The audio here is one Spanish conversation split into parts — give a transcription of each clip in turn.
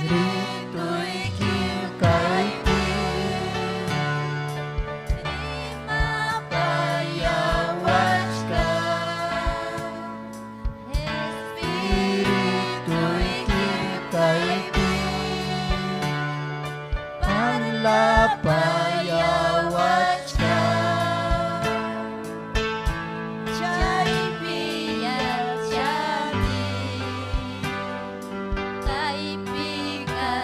Espiritu'y kikaitin, terima payawat ka. Espiritu'y kikaitin, panlapayawat ka. Jai biar jadi kaibigan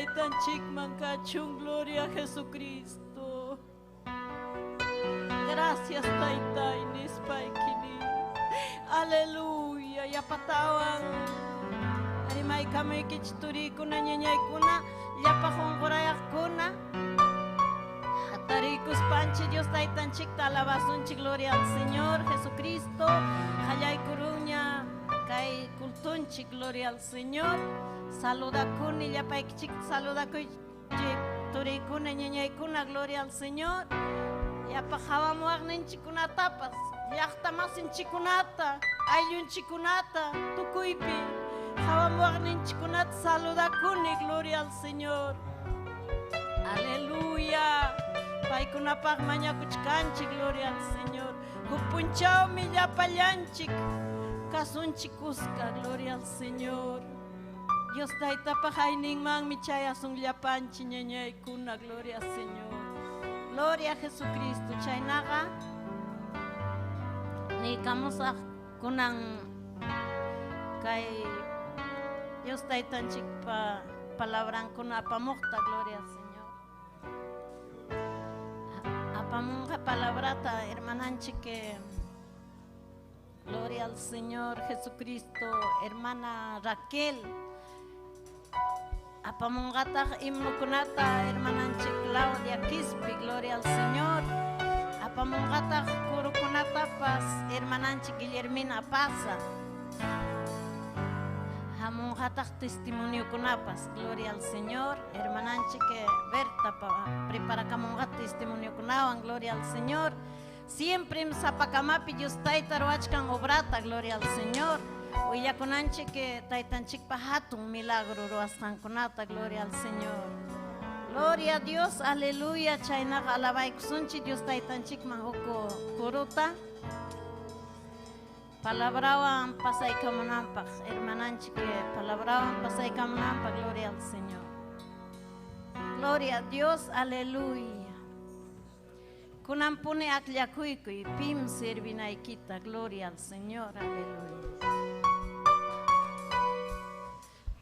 taitan chikman kachun, gloria a Jesucristo. Gracias taitai nispaikini. Aleluya, ya patawan. Arimay kami kichituri kuna nyanyay kuna, yapa jongorayak kuna. Ataricus panche Dios taitan chik talabasun chi, gloria al Señor Jesucristo. Hayay kuruña kay kultunchi, gloria al Señor. Saluda kuni yapay chik saluda kuy turi kuna nyanyay kuna, gloria al Señor. Yapa hawamuak nin chikuna tapas. Yakta masin chikunata, ayun chikunata, tukuypi. Hawamuak nin chikunata, saluda kuni, gloria al Señor. Aleluya. Paikunapag manyakuchkanchi, gloria al Señor. Hupunchao mi yapallanchik, kasunchikuska, gloria al Señor. Dios taita pajaining mang mi chayasung llapanchi ñañay kuna, gloria al Señor. Gloria a Jesucristo. Chaynaga ni kamusa kunang kay Dios taitanchik pa palabran kuna pamukta, gloria al Señor. Apamunga palabrata hermananchik que gloria al Señor Jesucristo, hermana Raquel. Apamungata himno kunata hermananchik Claudia Quispe, gloria al Señor. Apamungata kuro kunata pas hermananchik Guillermina Pasa. Hamungata testimonio kunapas, gloria al Señor. Hermananchik Berta prepara kamungata testimonio kunawan, gloria al Señor. Siempre en Zapacamapi Dios taita roachkan obrata, gloria al Señor. Uya kunanchi que taitanchik pahatun milagro roaskan kunata, gloria al Señor. Gloria a Dios, aleluya. Chayna alabay kusunchi Dios taitanchik mahoko kuruta. Palabrawan pasay kamunampak, hermananchik que palabrawan pasay kamunampak, gloria al Señor. Gloria a Dios, aleluya. Kunampune aklyakuykui pim servinaykita, gloria al Señor, aleluya.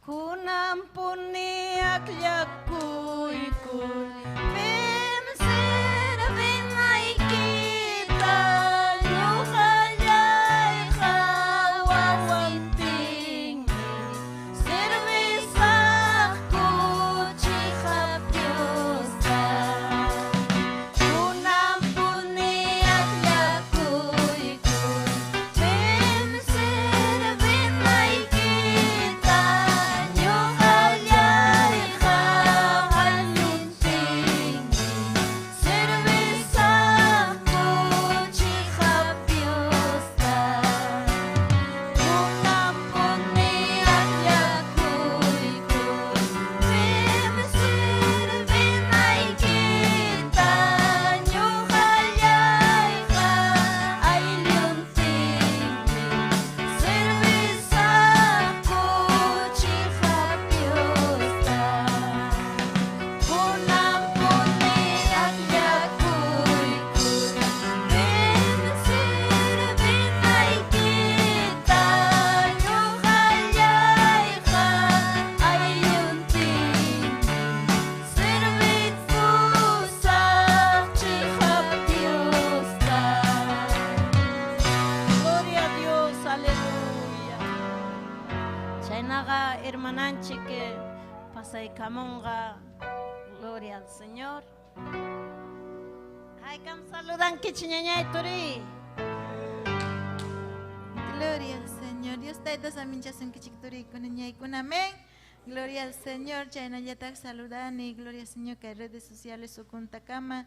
Kunampune aklyakuykui pim servinaykita, yuhallay hawawantinmi servisaqku chihapyusta. Kunampune aklyakuykui pim servinaykita, yuhallay hawawantinmi servisaqku chihapyusta. Kunampune aklyakuykui pim servinaykita, yuhallay aylluntinmi servisaqku chihapyusta. Kunampune aklyakuykui pim servinaykita, yuhallay aylluntinmi servisaq chihapyusta. Gloria a Dios, aleluya. Chaynaga hermananchik que pasay kamunga, gloria al Señor. Ay, kam saludan kichiñañay turi. Gloria al Señor. Dios taita saminchasun kichikturi kunañaykuna. Amén. Gloria al Señor. Chaynallatak saludani. Gloria al Señor que hay redes sociales sukuntakama.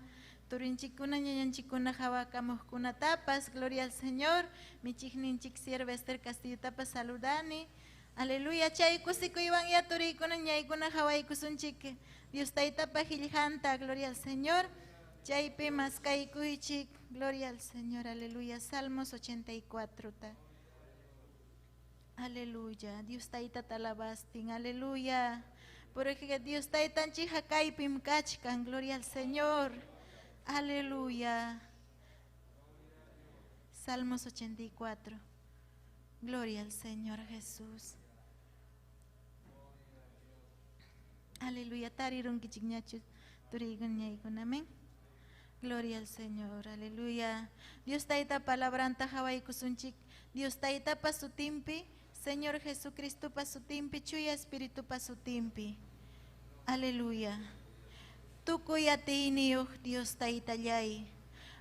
Turinchikuna ñañanchikuna hawakamuhkuna tapas. Gloria al Señor. Michikninchik sierva Esther Castillo tapas saludani. Aleluya. Chay kusikuywan ya turikuna ñaykuna hawaykusunchik. Dios taita pajiljanta. Gloria al Señor. Chaypi maskaykuychik. Gloria al Señor. Aleluya. Salmos 84. Aleluya. Dios taita talabastin. Aleluya. Porque Dios taitan chihakaypim kachkan. Gloria al Señor. Aleluya. Salmos 84. Gloria al Señor Jesús. Aleluya. Tarirun kichignachu turigun ñaykunamen. Gloria al Señor. Aleluya. Dios taita palabranta Hawaii kusunchik. Dios taita pasutimpi. Señor Jesucristo pasutimpi. Chuya Espíritu pasutimpi. Aleluya. Tukuyatini Dios taita llay.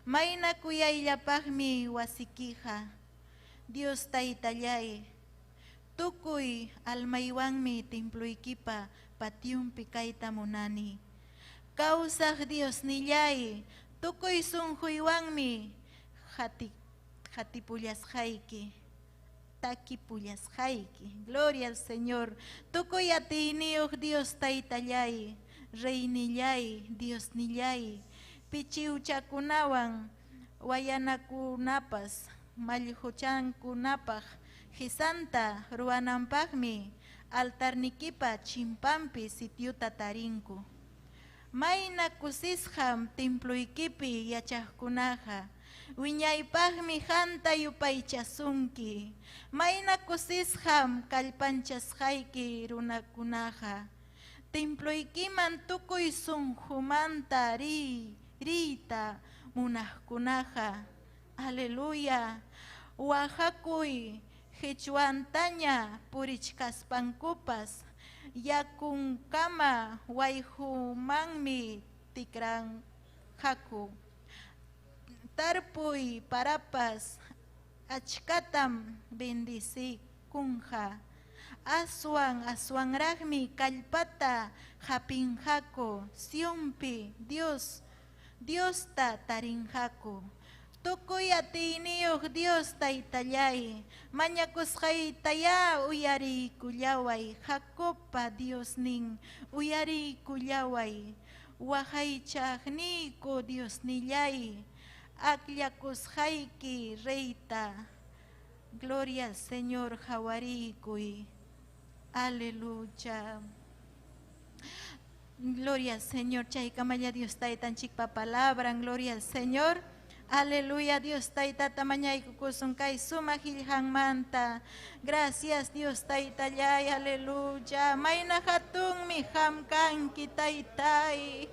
Mayna kuyayllapaqmi wasikija. Dios taita llay. Tukuy almaywanmi templuykipa patiumpi kayta munani. Kausaq Dios nillay. Tukuy sunquywanmi hatipullasqayki. Takipullasqayki. Gloria al Señor. Tukuy atiniyuq Dios taytallay. Rey nillay, Dios nillay. Pichiuchakunawan wayanakunapas mallhuchankunapaq hisanta ruwananpaqmi altarnikipa chimpampi sitiuta tarinku. Mayna kusisham templuykipi yachaqkunaqa wiñaypaqmi hanta yupaychasunki. Mayna kusisham kallpanchasqayki runakunaqa templuykiman tukuy sunqumanta riyta munaqkunaqa. Aleluya. Wahakuy hichwantaña purichkaspankupas yakunkama wayhumanmi tikranhaku. Tarpuy parapas achkatam bendicikunja. Aswanraqmi kallpata hapinhaku. Siunpi Diosta tarinhaku. Tukuy atiniyuq Dios taytallay. Mañakusqaytaya uyariykullaway. Jacobpa Dios nin uyariykullaway. Wahaychaqniyku Dios nillay. Aklakusqayki reyta. Gloria al Señor jawariykuy. Aleluya. Gloria al Señor. Chaykamaya Dios taytanchikpa palabra. Gloria al Señor. Aleluya. Dios tayta tamañaykukusun kay sumaq illhanmanta. Gracias Dios taytallay. Aleluya. Mayna hatunmi hamkanki taytay.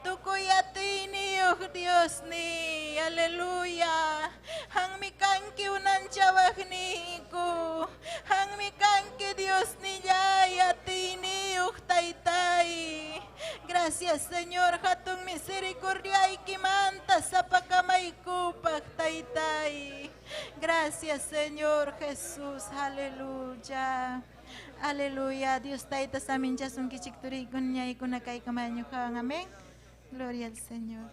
Tukuy atiniyuq Dios ni. Aleluya. Hanmi kanki unanchawaqniku. Hanmi kanki Dios nillay atiniyuq taytay. Gracias Señor. Hatun misericordiaykimanta sapakamaykupaq taytay. Gracias Señor Jesús. Aleluya. Aleluya. Dios tayta saminchasunkichik turiykun ñaykuna kaykamanyuqan. Amén. Gloria al Señor.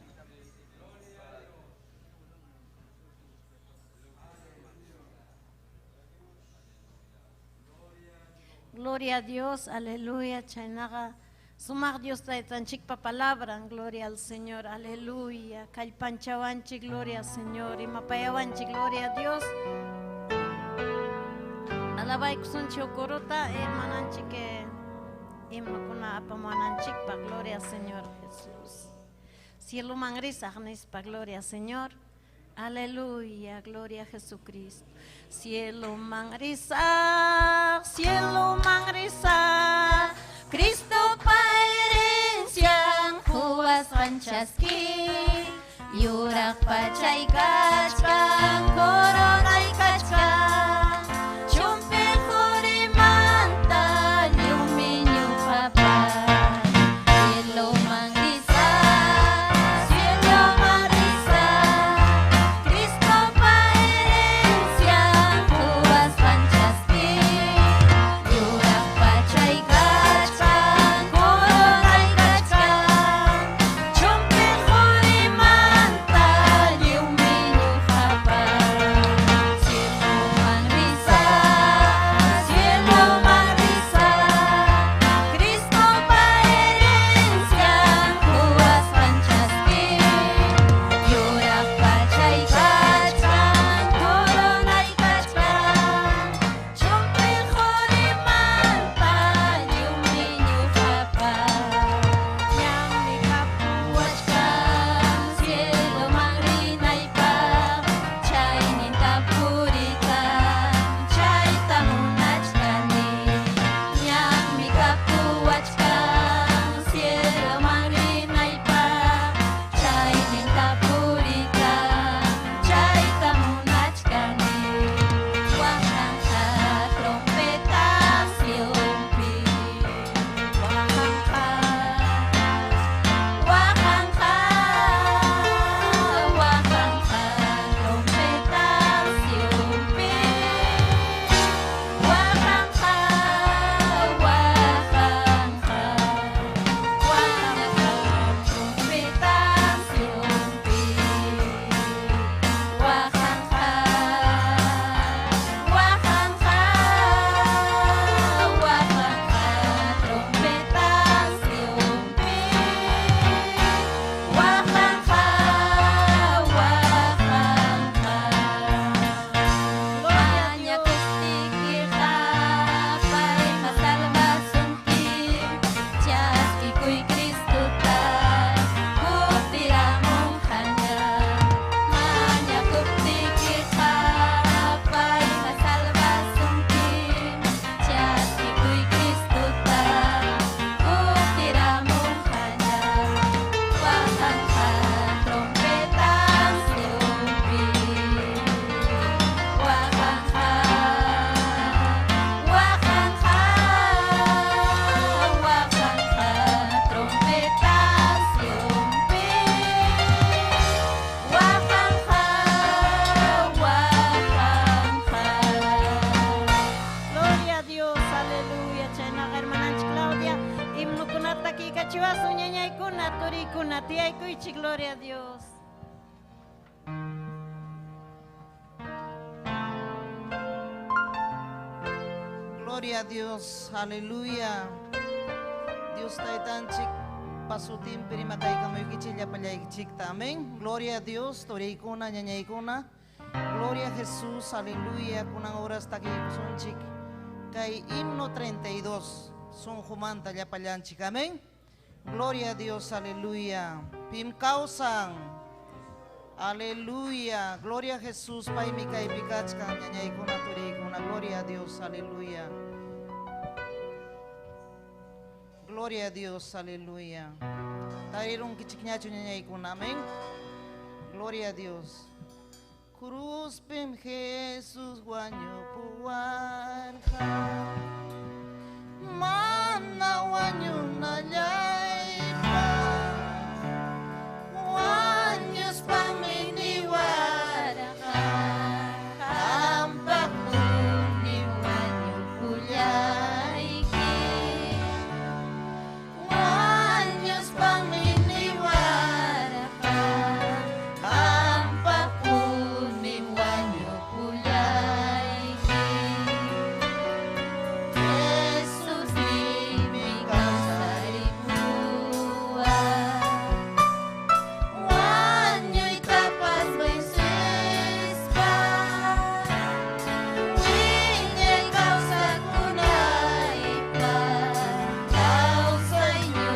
Gloria a Dios, aleluya, chaynaga. Sumaq Dios taytanchikpa palabra, gloria al Señor, aleluya. Kallpanchawanchik, gloria al Señor. Imapayawanchik, gloria a Dios. Alabaicusunchi okorota, hermananchik, imakuna apamananchikpa, gloria al Señor Jesús. Cielo mangrisaq nispa, gloria al Señor. Aleluya, gloria a Jesucristo. Cielo mangrisaq, Cristo paerencian huas ranchaski. Yurak pachay kachkan, koronay kachkan. Chumpil hurimanta, liuminyo papa. Cielo mangrisaq, Cristo paerencian huas ranchaski. Yurak pachay kachkan, koronay kachkan. Chumpil hurimanta, liuminyo papa. Cielo Arriba su ñaña y cuna, tori cuna, tía y cuichi, gloria a Dios. Gloria a Dios, aleluya. Dios taitanchik pasutin prima kay kamoy kichilya palyay amén. Gloria a Dios, toreikuna, ñañaykuna. Gloria a Jesús, aleluya. Kunang oras taki kusunchik kay himno 32. Son humanta ya palyanchik, amén. Gloria a Dios, aleluya. Pim kausang, aleluya. Gloria a Jesús, pay mi kay pikachkan, ñañaykuna, toreikuna. Gloria a Dios, aleluya. Gloria a Dios, aleluya. Tarirong kichikñacho ñañaykuna, amén. Gloria a Dios. Cruz pim Jesús guaño puarja. Mana guaño nayaipa. Guaños pamini waraja. Ampak ni guaño puyaiki. Guaños pamini waraja. Ampak ni guaño puyaiki. Jesús ni mi causa y pua. Guaño y tapas vences pa. Wiña y causa kunaipa. Causa y yo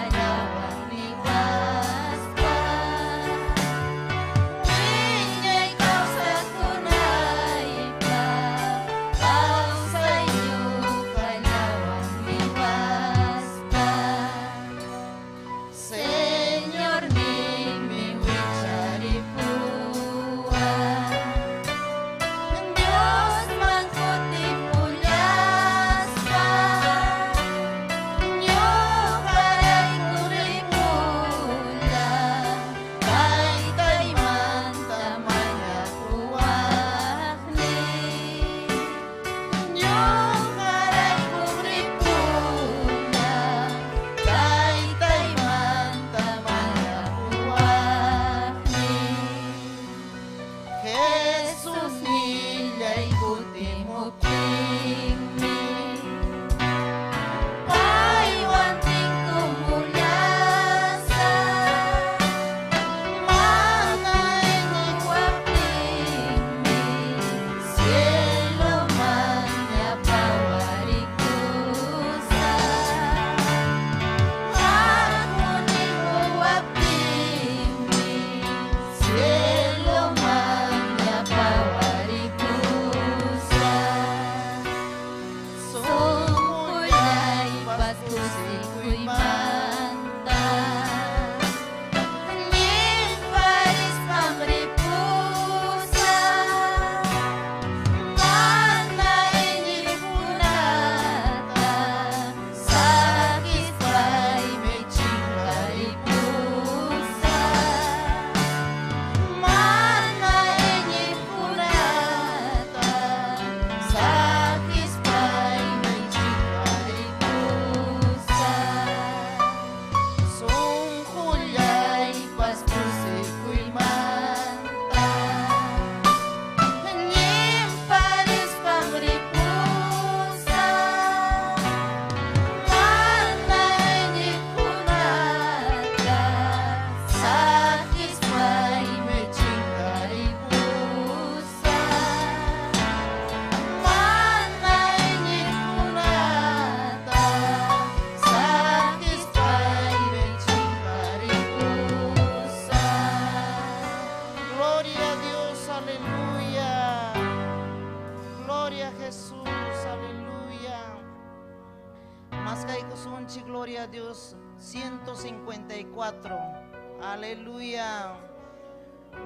ayawan ni waspa. Wiña y causa kunaipa. Causa y yo ayawan ni waspa. Señor ni mi wicharipua. Dios mangkuti pulyaspa. Nyo karay kuripula. Kay tayman tamanya kuwakni. Nyo karay kuripula. Kay tayman tamanya kuwakni. Jesús nilay kutimupingni. Paiwanting kumulyasa. Mga iniwapingni. Cielo man niya pawarikusa. Ako ni kuwapingni. Cielo man niya pawarikusa. Sungkulay patusiko'y manta. Ning paris pamripusa. Mana inipunata. Sakit pa'y may chingaripusa. Mana inipunata. Sakit pa'y may chingaripusa. Sungkulay paspusiko'y manta. Ning paris pamripusa. Mana inipunata. Sakit pa'y may chingaripusa. Mana inipunata. Sakit pa'y may chingaripusa. Gloria a Dios, aleluya. Gloria a Jesús, aleluya. Más kay kusunchi, gloria a Dios, 154. Aleluya.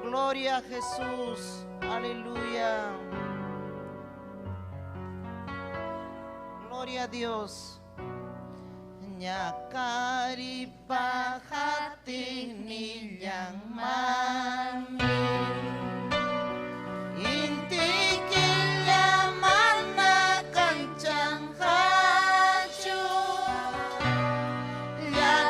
Gloria a Jesús, aleluya. Gloria a Dios. Nyakari pahati nilyang mami. Inti kilyaman na kancang hachu. Yan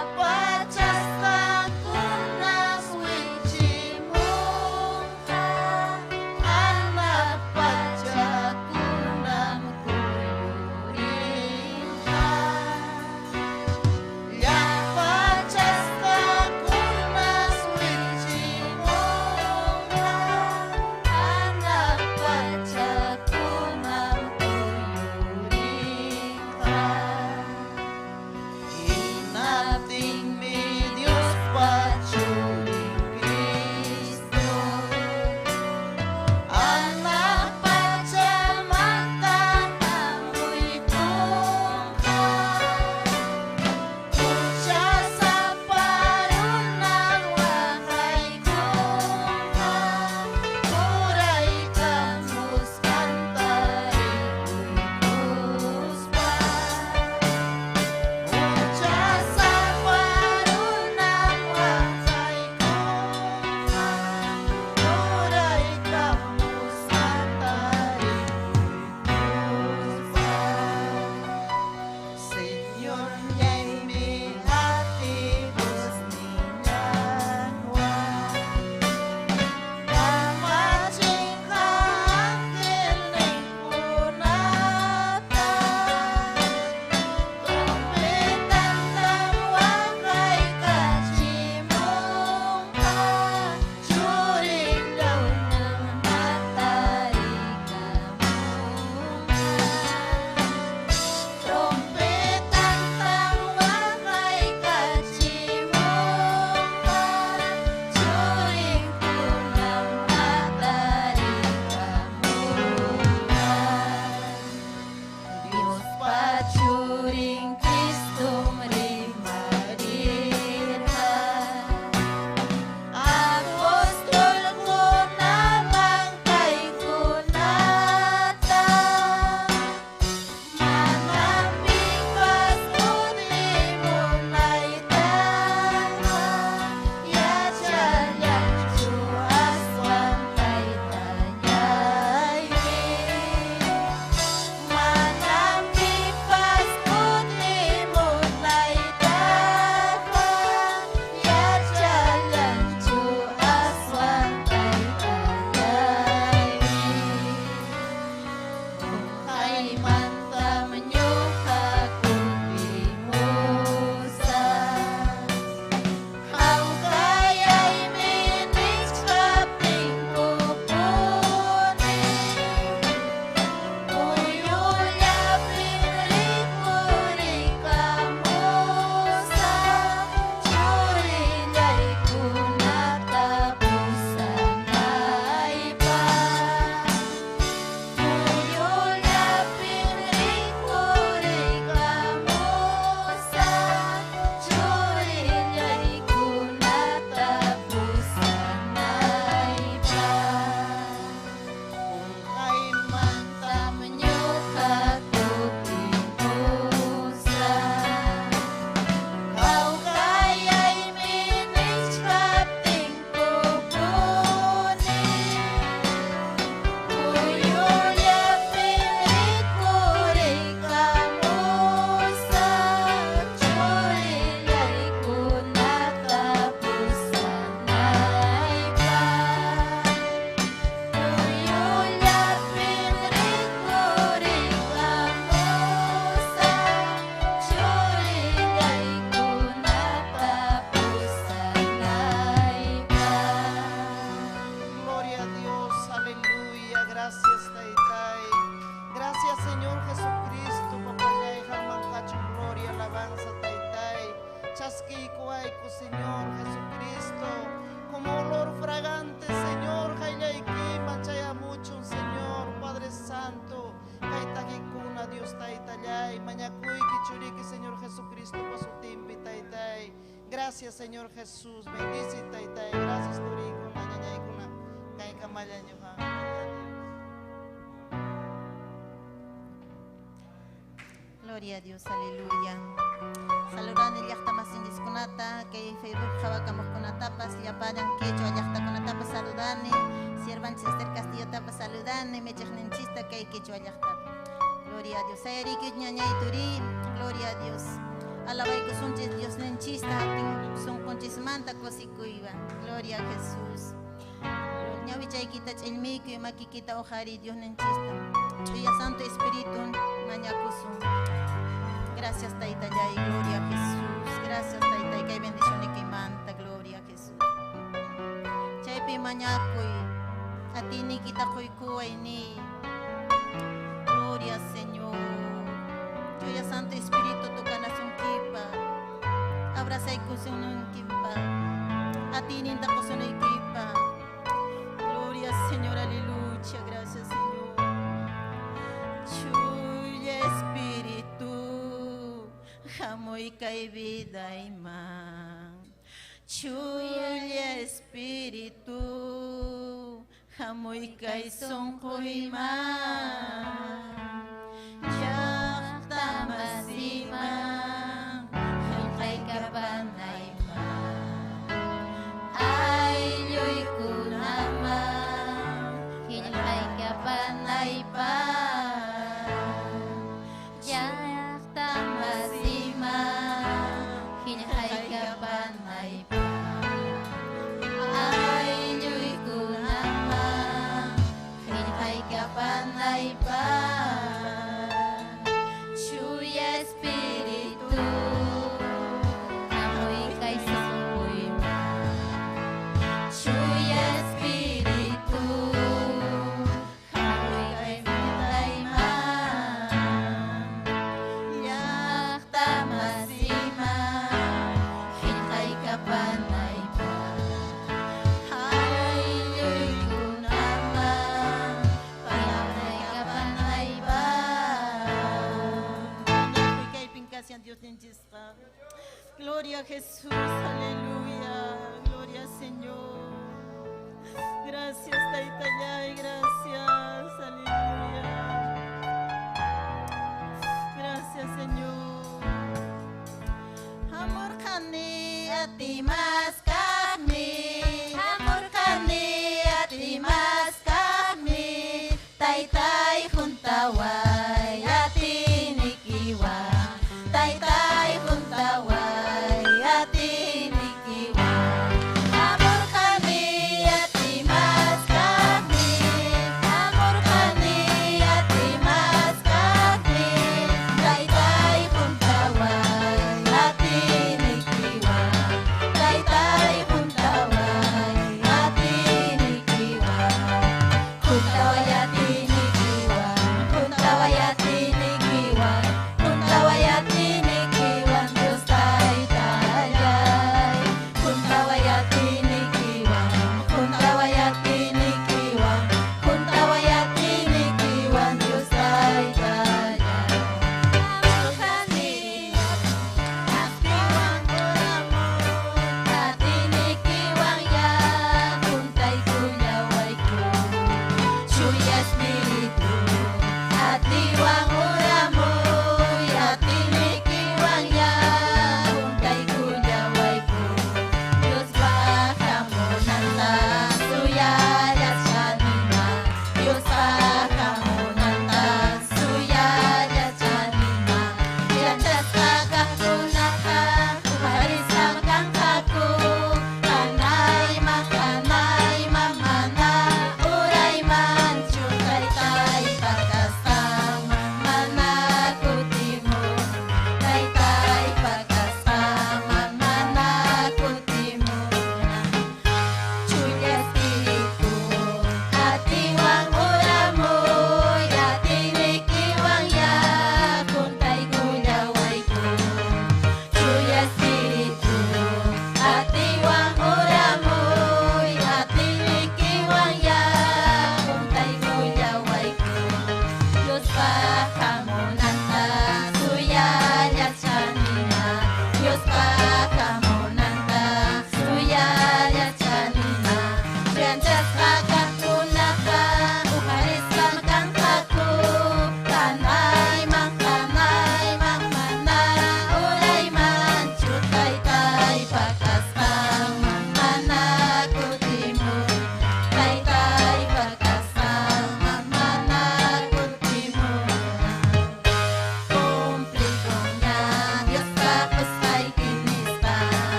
cuaico, Señor Jesucristo, como olor fragante, Señor, Jailaiki, manchaya mucho, Señor, Padre Santo, Kaitagikuna, Dios Taitayay, Mañacuy, Kichuriki, Señor Jesucristo, Pasutimpi, Taitai. Gracias, Señor Jesús, bendice Taitai, gracias, Turikuna, Ñañaykuna, Kaikamayañuja. Gloria a Dios, aleluya. Saludan el yachta más indisconata, que Facebook jabacamos con atapas, ya paran que yo yachta con atapas saludane, siervan Chester Castillo tapas saludane, me chajnen chista que yo yachta. Gloria a Dios, Eriki ñaña y turi, gloria a Dios. Alabay que son Dios nen chista, son conchis manta cosicuiva, gloria a Jesús. Ñavichay quita el mico y maquiquita ojari Dios nen chista. Tuya Santo Espíritu, mañacusun. Gracias, Taita, ya y gloria a Jesús. Gracias, Taita, y que hay bendición y que manta, gloria a Jesús. Chaypi mañacoy, a ti ni quita coicuay ni. Gloria, Señor. Yo ya Santo Espíritu, tu canas un kipa. Abraza y cusun un kipa. A ti ni ta cusun un kipa. Gloria, Señor, aleluya. Gracias, Señor. Chuya Espíritu. Jamoy kay vida iman, Chuya Espíritu, jamoy kay songko iman, Yakta masiman, kay kapanay man, Ayloy kunaman, kay kapanay pan. Gloria a Jesús, aleluya, gloria Señor. Gracias, Taitayay, gracias, aleluya. Gracias, Señor. Amor kani a ti más kami, amor kani a ti más kami, Taitay juntaway a ti nikiwa, Taitay juntaway. Bye.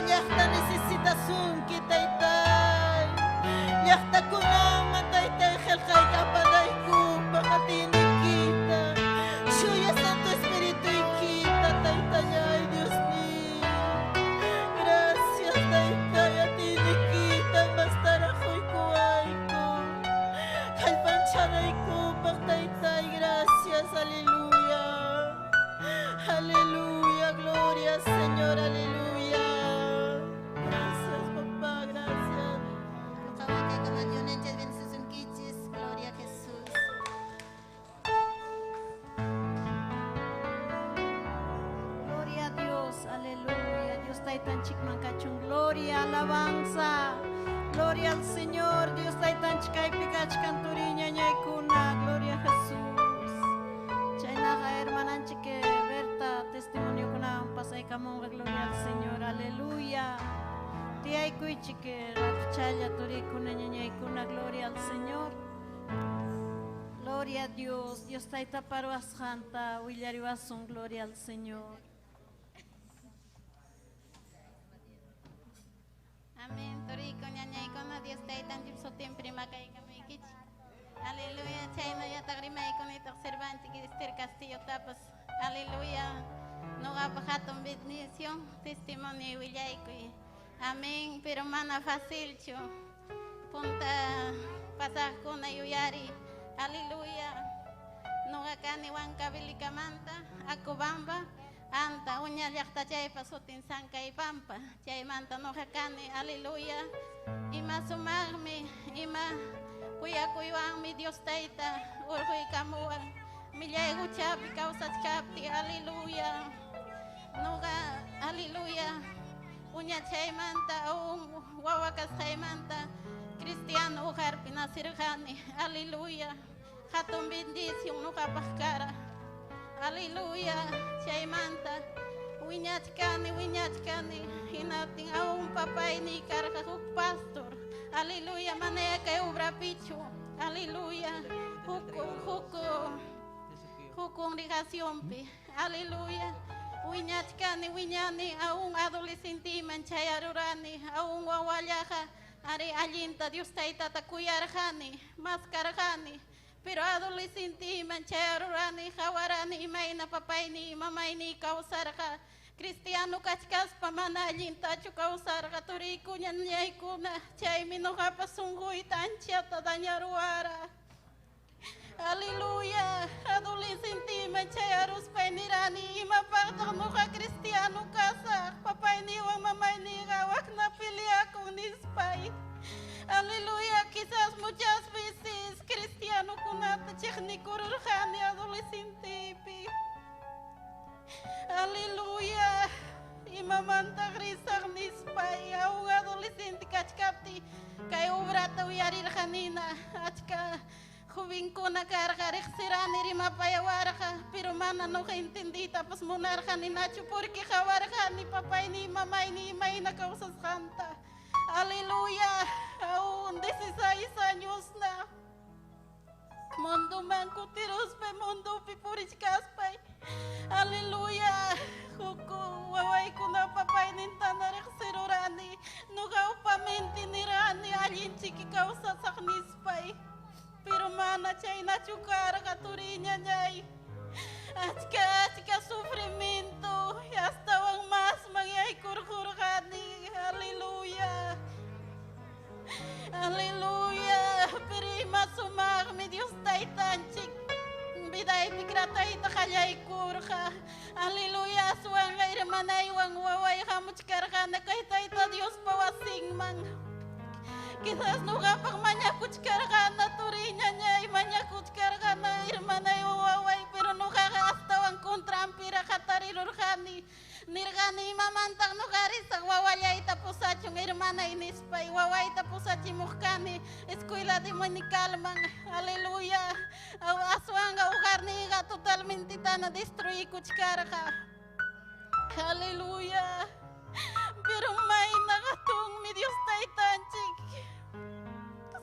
llaqta necesitación kitaytay llaqta kunama taytay qillqayta padayku paqatinikita Shuya Santo Espíritu ikita taytay Dios mío gracias taytay atinikita mastarajoy kuayko kalpanchanayku paqtaytay gracias aleluya aleluya gloria Señor aleluya gracias papá gracias Gloria a Jesús. Gloria a Dios, aleluya. Dios está ahí tan chikmancachun. Gloria, alabanza. Gloria al Señor. Dios está ahí tan chikay pikach canturiña ñaykuna. Gloria a Jesús. Chaynaja hermana chique Berta testimonio kuna pasay kamonga. Gloria al Señor. Aleluya. Tiay kuy chique rachaya turikuna ñaykuna. Gloria al Señor. Gloria a Dios. Dios está ahí taparuas janta. Willariwasun. Gloria al Señor. Amén. Toriko ñañay con Dios te tan gipso tiempre macay kamikich. Aleluya. Chayno ya tagrimay con ito observante que este castillo tapas. Aleluya. No apajaton bendición. Testimonio willaiku. Amén. Pero mana fácil cho. Punta pasar con ayuyari. Aleluya. No akani wanka bilikamanta. Akubamba. Anta uña llaqta chay pasutin sanka y pampa chay manta no hakane aleluya ima sumarmi ima kuyawang Dios taita urhuy kamuan millaygu chapi kawsach kapti aleluya nuga aleluya uña chay manta wawakas chay manta cristiano ujarpi nasirjani aleluya hatun bendición nuga pajkara aleluya, chay manta, wiñachkani, hinating aún papay ni carga huk pastor, aleluya, manea que obra pichu, aleluya, hukum ligación pi, aleluya, wiñani, aún adolescente manchayarurani, aún wawallaja, are alinta, Dios taita takuyarjani, mascarjani, pero adolescente mancharurani hawarani imayna papayni mamayni kawsarqa cristiano kachkas pamana allintachu kawsarqa turikuña ñaykuna chaymi nuqapas sunquyta anchata dañaruwara aleluya adolescente manchayaruspay nirani imapaqtaq nuqa cristiano kasaq papayniwan mamayniqa wakna peleakun nispay aleluya, quizás muchas veces cristiano kunata chikni kururjani adolescente pi. Aleluya, imamanta grisar nispay, aún adolescente kachkapti, kay obrata uyarirjanina, achka juvinkuna carga rexirani rimapayawarja, pero mana no entendita pues monarjani nacho porque jawarjani papay ni mamay ni mayna causas janta. Aleluya, aún 16 años na. Mundo manco tirospe, mundo pipurichkaspay. Aleluya, huku waway kuna papay nintana rexirurani. Nuga upamenti nirani alin chiki causa saknispay. Pero mana chay nachukara katurinya ñay. Achka sufrimiento, y hasta van más mangyay kurkurgani. Aleluya. Aleluya. Prima sumag mi Dios taitanchik. Biday pikrataita kayay kurga. Aleluya. Suang hermana iwang waway hamuchkargana kay taita Dios pawasing man. Quizás no gapak manyakuchkargana turinya ñay manyakuchkargana hermana iwaway pero no gagastawan kontrampira katarirurjani nirgani mamantang no garisa wawayayta pusachung hermana inispay wawayta pusachimujkani escuela dominical man aleluya aswanga ugarniga totalmente tana destruí kuchkarga aleluya pero may nagatong mi Dios taitanchik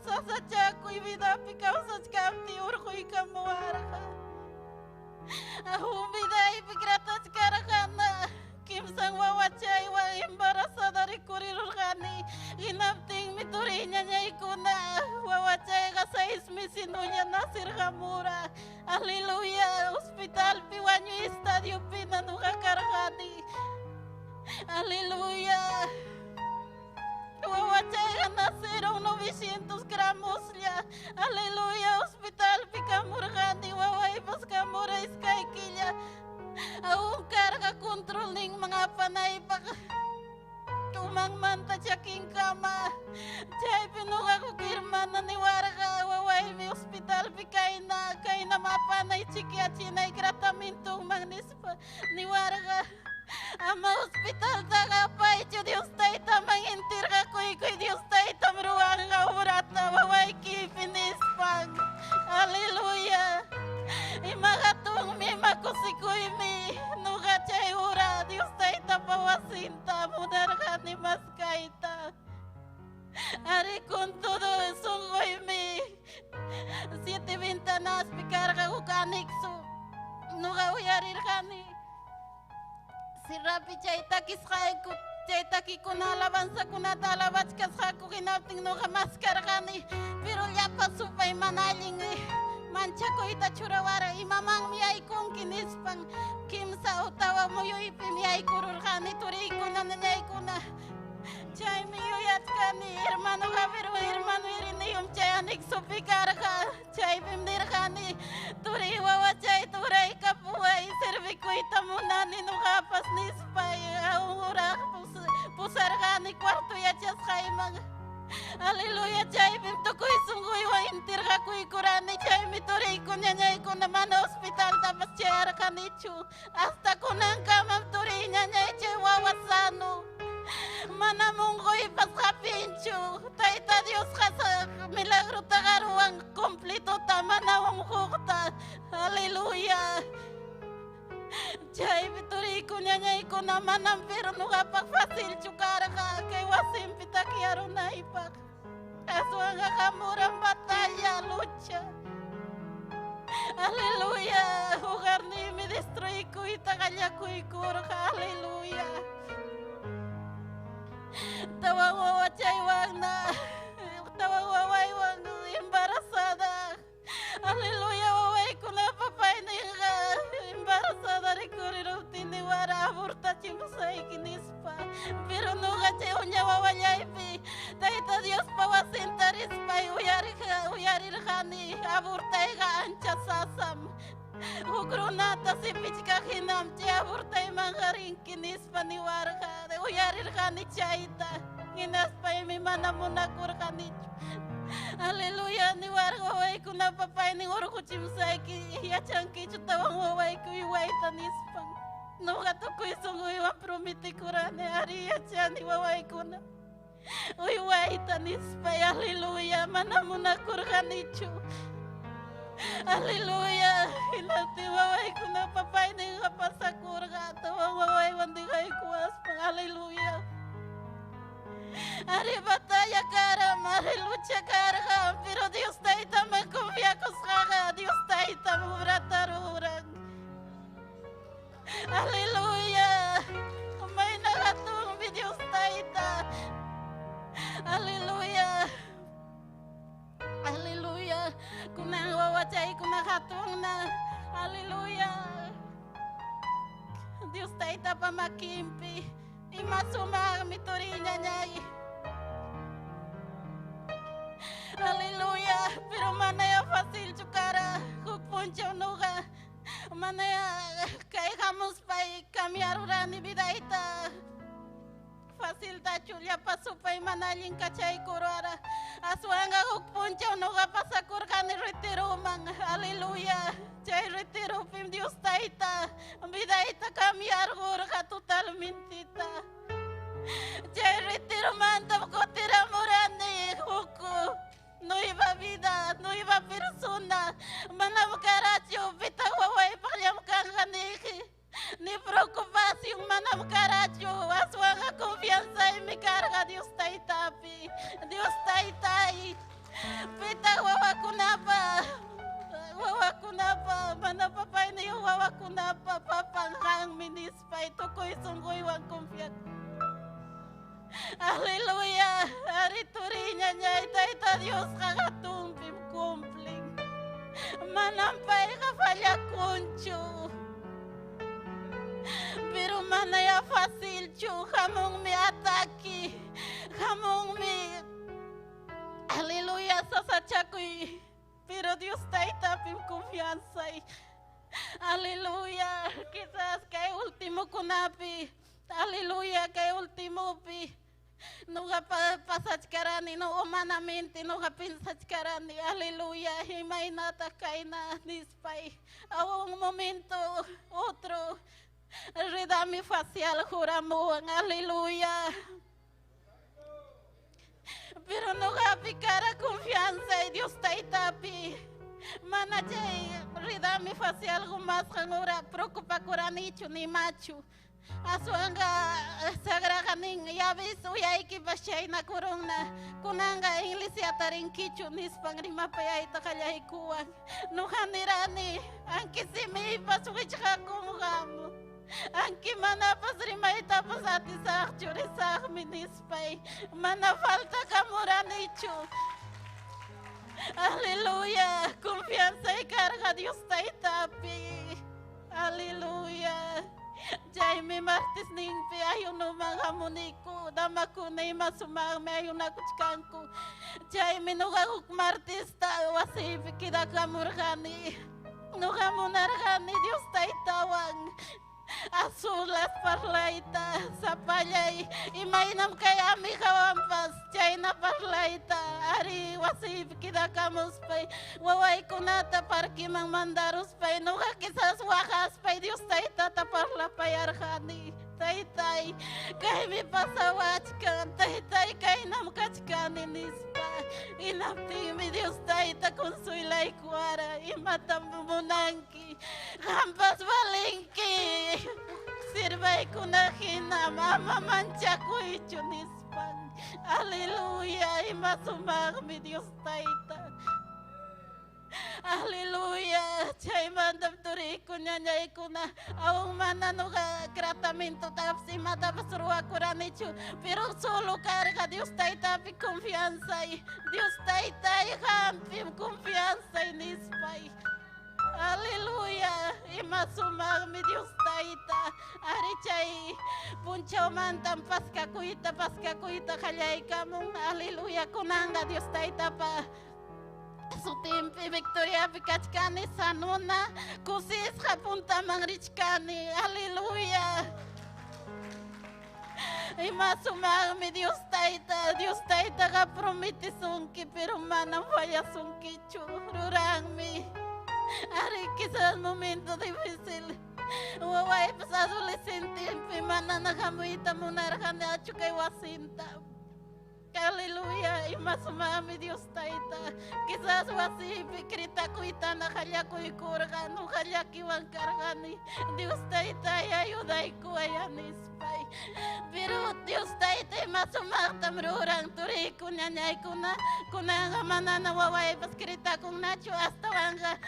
sasachaku y vida picausas kapti urjuy kamuarja ahum vida y pikratas karajana kimsang wawachay wa embarazada Aleluya. Wawachay nacieron 900 gramos ya. Aleluya. Hospital pikamurgani waway paskamura iskaykilla. Aung carga control ning mga panay pa. Tumang manta chaking kama. Chay pinuga ko kirmana ni warga waway mi hospital pikay na mapanay chikya chinay tratamento magnispa ni warga. Ama hospital tagapay cho Dios tay tamang intirga koy Dios tay tamruang nga urata waway kipinispang. Aleluya. Imagatong mi makusikoy mi nuga chay ura Dios tay tapawasinta mudarga ni maskaita. Ari con todo sungoy mi 7 ventanas picarga ukanikso nuga uyarir kani. Si Rapi chayta kiskay ko chayta kikuna alabanza kuna talabach kasha ko kinapting no kamaskargani pero ya pasupay manaling mancha ko ita churawara imamang miyay kong kinispang kimsa utawa mo yu ipimiyay kururgani turi ko na nanyay ko na chay miyo yat kani hermano gavero hermano irini yung chay anik supikarga chay bimdirgani turi wawa chay turay kapuay serviko itamunani no kapas nispay aura pusargani kwarto ya chas kaimang. Aleluya chay bim tukoy sunggoy wa intirga koy kurani chay mituray ko nyanyay ko naman hospital tapos chay arkanichu hasta kunang kamam turay nyanyay chay wawasano. Manamunggoy pasapincho taita Dios kasa milagro tagaruang kompleto tama na wang hukta. Aleluya. Chay bituri ko nyanyay ko naman ang pero nuga pagfasil chukara ka kay wasim pitakiaro na ipak. Aswang kamurang batalla lucha. Aleluya. Hugar ni mi destroy ko itakanya ko ikuro ka. Aleluya. Tawang wawachay wang na tawang waway wang embarazada. Aleluya waway ko na papay na embarazada recorrido tiniwara aborta chimsay kinispa pero nuga chay unya wawayay pi taita Dios pawasintaris pay uyarir khani aborta ga ancha sasam Ugrunata si pichka hinam chay abortay mangaring kinispa ni warga uyarir khani chayta hinaspa mi manamuna kurkanichu. Aleluya ni warga way ko na papay ni orko chimsay ki yachan ki chutawang way ko iway tanispang nuga to ko isungoy wa promiti kurane ari yachan ni way ko na uyway tanispay. Aleluya manamuna kurkanichu. Aleluya hinati waway ko na papay ni kapasakurga tawang waway wandigay kuwas pang. Aleluya. Ari batalla cara, ari lucha cara, pero Dios taita me confía coscaga, Dios taita me brataruran. Aleluya. May nagatung mi Dios taita. Aleluya. Aleluya. Kunang wawachay kunakatung na. Aleluya. Dios taita pa makimpi. Imasumar miturinya nyay. Aleluya. Pero manaya fasil chukara kukpuncho nuga. Manaya kay kamus pay kamyaruran ibidaita. Fasil tachulya pasupay manaling kachay kurara. Aswanga kukpuncho nuga pasakur kani retiro man. Aleluya. Chay retiro pim Dios taita. Bidaita kamyar ka totalmente ta. Chay retiro manta ko tiramurani huku. No iba vida, no iba persona. Manam karacho bitang waway palyam kanganiki. Ni preocupación manam karacho. Aswanga confianza en mi carga Dios taitapi. Dios taitai. Bitang wawakunapa. Wawakunapa, manapapay na yung wawakunapa, papanghang minispa, ito ko isunggoy wang kumpiyak. Aleluya, ariturinya niya, ita Dios kakatumpim kumpling. Manampay ka falya kuncho. Pero manaya fácil chu, jamón mi ataque, jamón mi, aleluya, sasachacuy, pero Dios está en confianza. Aleluya, quizás que último kunapi, aleluya, que último pi. No pasachkarani, no humanamente, no pensachkarani, aleluya, himainata kaina nispay. A un momento, otro, redami facial, juramuan, aleluya. Pero no cara confianza en Dios taitapi. Manachay, redami facial, algo más, ahora preocupa coranicho ni macho. Asuanga sagraganing ya vis uyay ki bashay na corona kunanga iglesia tarin kichu nis pangrima payay takalay kuwan no hanirani anki simi pasukichka kumugamo anki mana pasrimay tapos ati sa churi sa minispay mana falta kamuranichu. Aleluya, confianza y carga Dios taitapi. Aleluya. Jaime martes nimpi ayuno mga muniko damaku na imasumang may ayuna kuchkanku Jaime nugaguk martes ta wasipi kida kamurgani nugamunargani Dios taitawang azulas parlaita sapalay imainam kay ami kawampas chayna parlaita ari wasipi kida kamuspay waway kunata parkimang mandarus pay nuga kisas wakas pay Dios taita taparla payarhani taytay kay mi pasawachkan taytay kay nam kachkani nispa inapti mi Dios taita consuilay kuara imatambumunanki hampas balinki sirvay kunahina mama manchakuy chunispan aleluya imasumag mi Dios taita. Aleluya, chay mandam turi kunya nyay kuna awang mana nuga tratamiento tapsi mata pasruwa kuranichu pero solo carga Dios taita pi confianza y Dios taita y hampi confianza y nispay. Aleluya, imasumag mi Dios taita arichay punchaw mantam paskakuita kallay kamong aleluya kunanga Dios taita pa su tempe Victoria Picachcani Sanuna Kusis Japunta Manrichcani aleluya y más mi Dios taita ga promete sunki pero mana vaya sunki chururangmi ari quizás momento difícil waway pues adolescente mana nagamuita munarjane achukay wasinta. Aleluya, y más mi Dios taita. Quizás así, picrita cuita na jayakuy kurga, no jayaki van cargani. Dios taita y ayuda y kuayanis pay. Pero Dios taita y más tamruran turi kunyanyay kuna manana waway pascrita con nacho hasta vanga.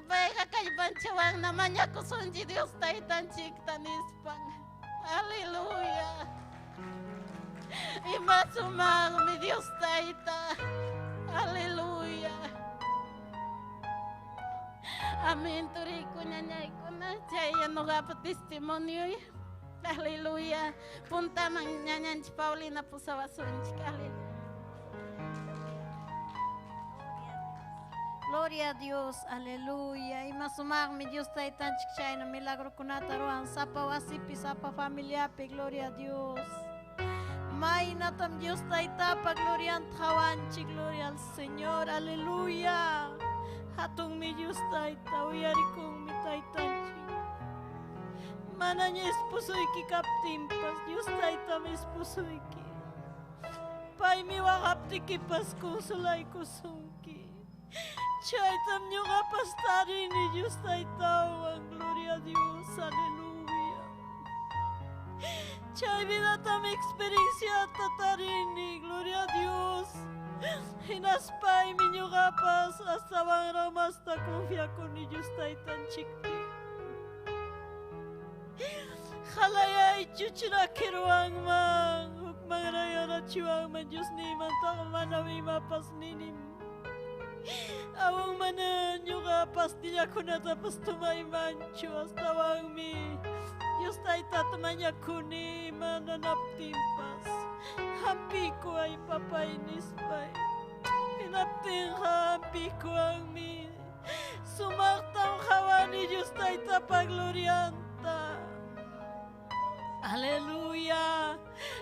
Vega kaybanchawang na mañako sonji Dios taita chikta nispan. Aleluya. Y más mi Dios taita, aleluya. Amén, turico ñañay kuna chaya no gapa testimonio, aleluya. Punta man ñañanch Paulina pusabasunch, aleluya. Gloria a Dios, aleluya. Y más mi Dios taita chikchayna milagro kunata ruan sapa wasipi sapa familia pe gloria a Dios. Mainatam Dios taita pa gloria antawanchi, gloria al Señor, aleluya. Hatong mi Dios taita, uyarikong mi taitanchi. Mananya esposo iki kaptimpas, Dios taita mi esposo iki. Pai mi wakaptiki pas konsulay kusunki. Chaitam nyo kapastari ni Dios taita, gloria a Dios, aleluya. Chay vida tam experiencia tatarini, gloria a Dios. Hinaspay minyo kapas hasta bang ramas ta confía con ellos taitan chikti. Halayay chuchira kiruang mang, hukmang rayara chiwang man Diyos ni man takamana mapas ninim. Awang manan yung kapas nila kunatapas tumay mancho hasta bang mi. Dios taita tamanya kuni mananaptimpas. Hampiko ay papay nispay. Hinaptin hampiko ang mi. Sumaktang hawani Dios taita paglorianta. Aleluya.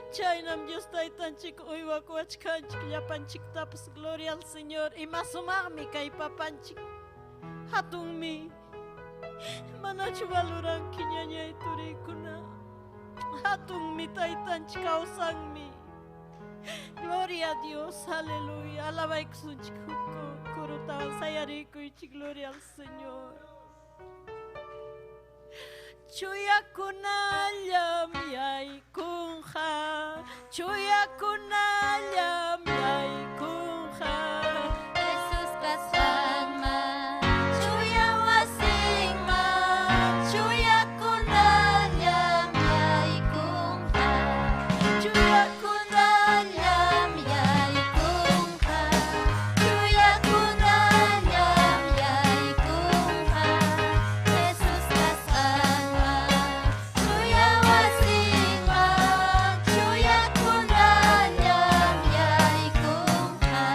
Chaynam Dios taitan chik uywa kuachkan chik yapan chik tapas gloria al Señor. Y masumami kay papan chik. Hatung mi. Manachuvaluran kinyanya iturikuna. Hatung mi taitan chik kausang mi. Gloria a Dios, aleluya. Alaba iksun chik huko. Kurutawan sayariku chik gloria al Señor. Chuya kunalyam yay kunha, chuya kunalyam yay kunha. Jesus kasama, chuya wasingma, chuya kunalyam yay kunha, chuya kunalyam yay kunha, chuya kunalyam yay kunha. Jesus kasama, chuya wasingma, chuya kunalyam yay kunha,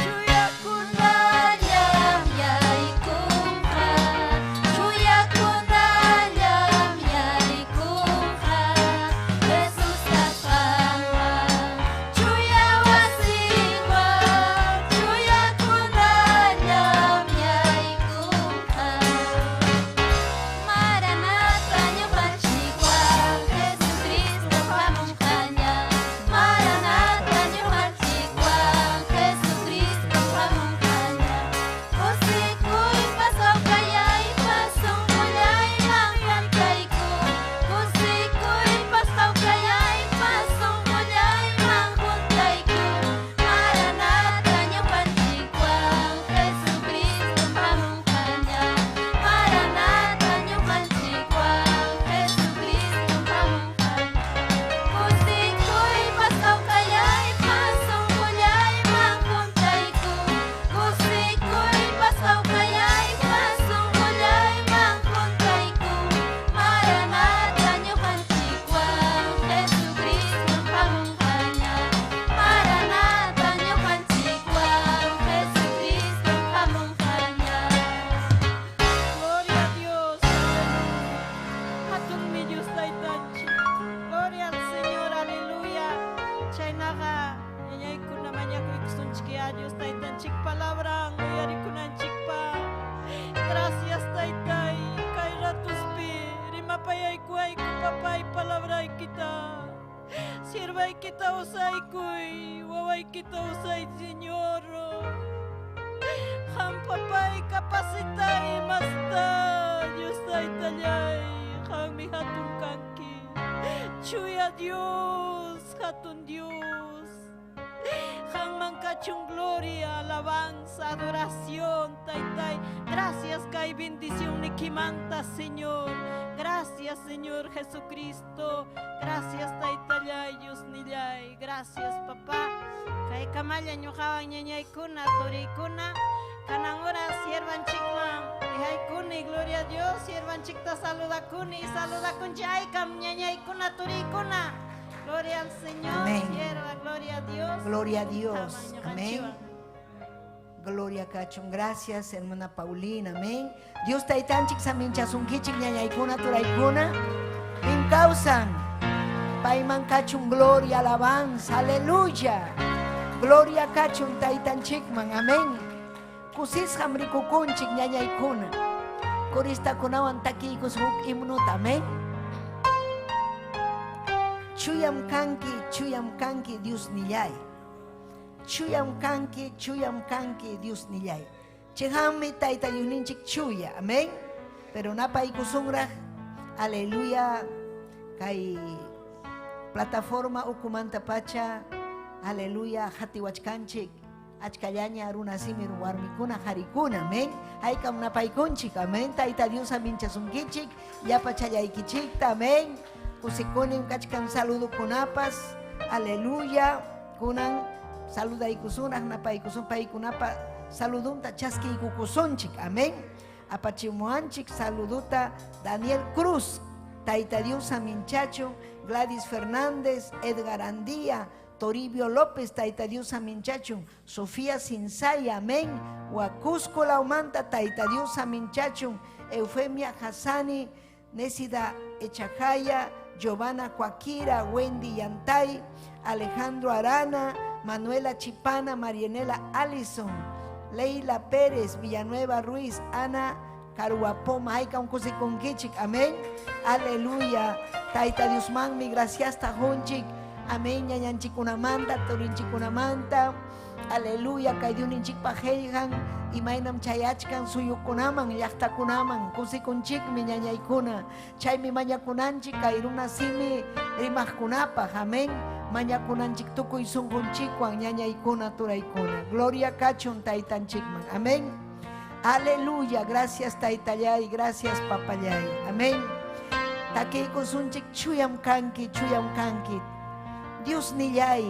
chuya kunalyam yay kunha, chuya kunalyam yay kunha. Jesus kasama, chuya wasingma, chuya kunalyam yay kunha. Maranatha, niyo panchikwan, Jesucristo pamungkanya. Maranatha, niyo panchikwan, Jesucristo pamungkanya. Kusiko'y pasaw kaya'y pasong kulay ang pantay ko. Kusiko'y pasaw kaya'y pasong kulay ang pantay ko. Maranatha, niyo panchikwan, Jesucristo pamungkanya. Maranatha, niyo panchikwan, Jesucristo pamungkanya. Kusiko'y pasaw kaya'y pasong kulay ang pantay ko. Kusiko'y pasaw kaya'y pasong kulay ang pantay ko. Maranatha, niyo panchikwan, Jesucristo pamungkanya. Maranatha, niyo panchikwan, Jesucristo pamungkanya. Gloria a Dios. Hatung mi Dios taitan chik. Gloria al Señor, aleluya. Chaynaka, nyanyay ko naman niya ko iksun chik Dios taitan chik palabra. Nguyari ko nan chik pa. Gracias taitay. Kay ratus pi. Rimapayay ko ay ko papay palabray kita. Sirvay kita usay ko'y. Waway kita usay Señor. Hampapay kapasitay masta. Diyos tay talyay. Hang mi hatun kanki. Chuya Dios. Hatun Dios. Hang mangkachung gloria, alabanza, adoración, taytay. Gracias kay bendición ni kimanta, Señor. Gracias, Señor Jesucristo. Gracias, taytayay, Dios niyay. Gracias, papá. Kay kamaya nyukawan nyanyay kuna, tori kuna. Kanang oras, siervan chikman. Ihay kuni, gloria a Dios. Siervan chikta, saluda kuni. Saluda kunjay kam nyanyay kuna, tori kuna. Gloria al Señor. Amén. Sierva, gloria a Dios. Gloria a Dios. Tamaño Amén. kachiwa. Gloria Cachum. Gracias, hermana Paulina. Amén. Dios taitanchik samincha sunkichik ñañaykuna turaykuna. Min causan. Paiman Cachum gloria, alabanza. Aleluya. Gloria Cachum taitanchikman. Amén. Kusis hamrikukunchik ñañaykuna. Kurista kunawan takikus huk imnut. Amén. Chuyam kanki Dios niyay. Chuyam kanki Dios niyay. Chihami taita yuninchik chuya, amén. Pero napay kusungrah, aleluya, kay plataforma ukumanta pacha, aleluya, hatiwachkanchik, achkayaña aruna simir warmikuna harikuna, amén. Haykam napay kunchik, amén. Taita Dios amincha sunkichik, yapa chayaykichikta, amén. Kusikunin kachkan saludo kunapas, aleluya, kunan saluda ikusunah napay kusun pay kunapa saludunta chaski ikukusunchik, amén. Apachimuanchik saluduta Daniel Cruz, Taita Dios aminchachun, Gladys Fernández, Edgar Andía, Toribio López, Taita Dios aminchachun, Sofía Sinsaya, amén. Huacusco Laumanta, Taita Dios aminchachun, Eufemia Hassani, Nésida Echajaya, Giovanna Cuaquira, Wendy Yantay, Alejandro Arana, Manuela Chipana, Marianela Allison, Leila Pérez, Villanueva Ruiz, Ana Caruapoma, Aika un kusikunkichik, amén. Aleluya. Taita Dios man, mi gracias tajunchik, amén. Ñañanchikunamanta, torinchikunamanta, aleluya. Kaidiuninchik pajejan, y mainam chayachkan suyukunaman, llaqtakunaman, kusikunchik mi ñañaykuna. Chay mi mañakunanchik, kairuna simi rimajkunapaj, amén. Mañakunanchik tukuy sunkunchikwan ñañaykuna turaykuna. Gloria kachun taytanchikman, amén. Aleluya, gracias Taytallay, gracias Papallay, amén. Takikusunchik chuyam kanki, Dios nillay,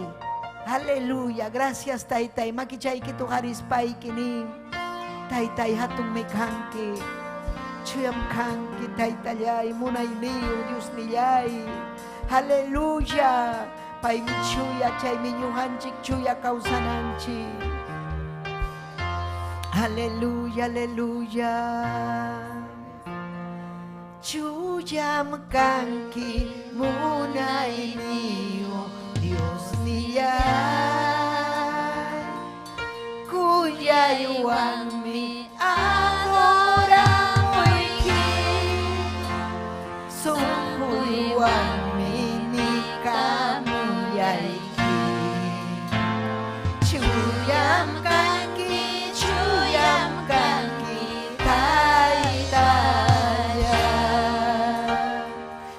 aleluya, gracias Taytay, makichayki tujarispaykini, Taytay hatun mi kanki, chuyam kanki Taytallay, munay niyo, Dios nillay, aleluya, pay mi chuya, chay mi ñuhanchik chuya kawsananchik. Aleluya, aleluya. Chuyam kanki munay niyo, Dios niyay. Kuyayuan mi agora moiki, sungkuyuan mi nikamuyayki. Chuyam kanki, chuyam kanki Taytaya.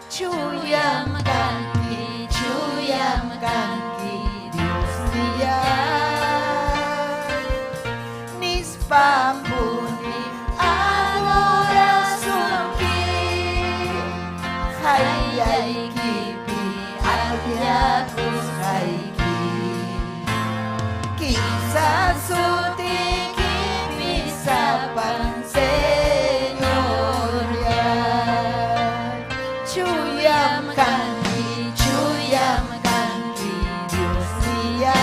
Chuyam kanki Dios niyay. Nispambuni agora sunki, hayayki pi agyakus hayki. Quizás sutiki misapan Señor ya. Chuyam kanki Dios niyay.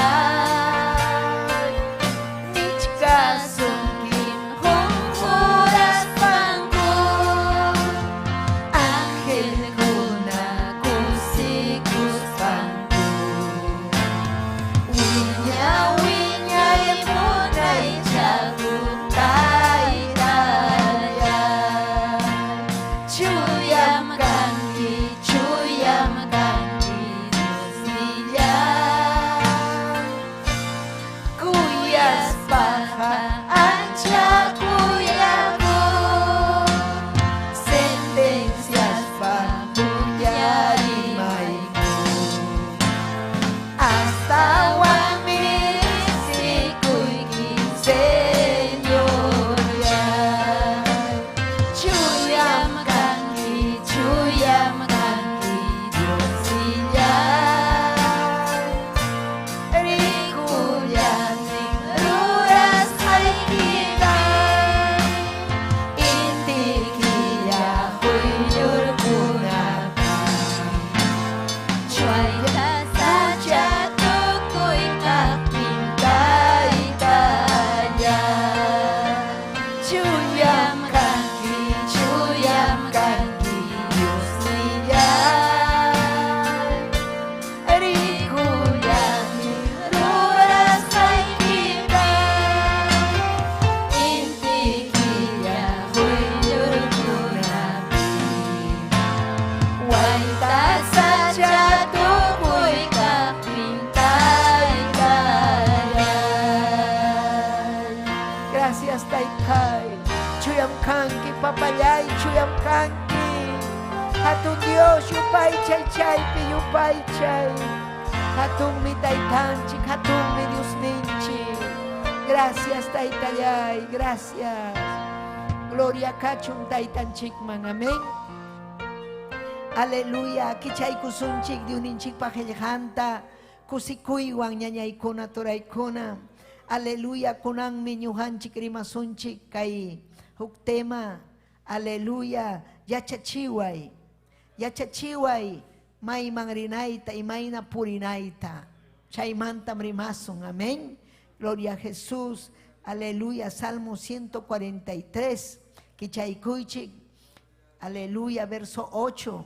Nichka sungkin humpuras pangku, ángel kuna kusikus pangku. Winya munay jago Taytaya. Chuyam kanki Dios niyay. Kuyas paha ancha kuyaku, sentencias panguyarimayku. Hasta wamirisi Señor ya. Chuyam kanki Dios niyay. Rikuyaning ruras haykikan, intikiya huyur kunakan. Cuaita saja tukoy kaping Taytaya. Chuyam kanki Dios niyay. Rikuyaning ruras haykikan, intikiya huyur kunakan. Waita saja tukoy kaping Taytaya. Gracias Taytay. Chuyam kanki Papallay, chuyam kanki. Hatun Dios yupay chay yupay chay. Hatun mi Taytanchik, hatun mi Dios ninchik. Gracias Taytayay, gracias. Gloria kachun Taytanchikman, amén. Aleluya, kichay kusunchik diuninchik pajeljanta, kusikuywan ñañaykuna turaykuna. Aleluya, kunan mi ñuhanchik rimasunchik kay huk tema. Aleluya, yachachiway. yachachiway may mangrinaita y may napurinaita. Chaymanta rimason, amén. Gloria a Jesús, aleluya. Salmo 143, kichaykuichik, aleluya, verso 8.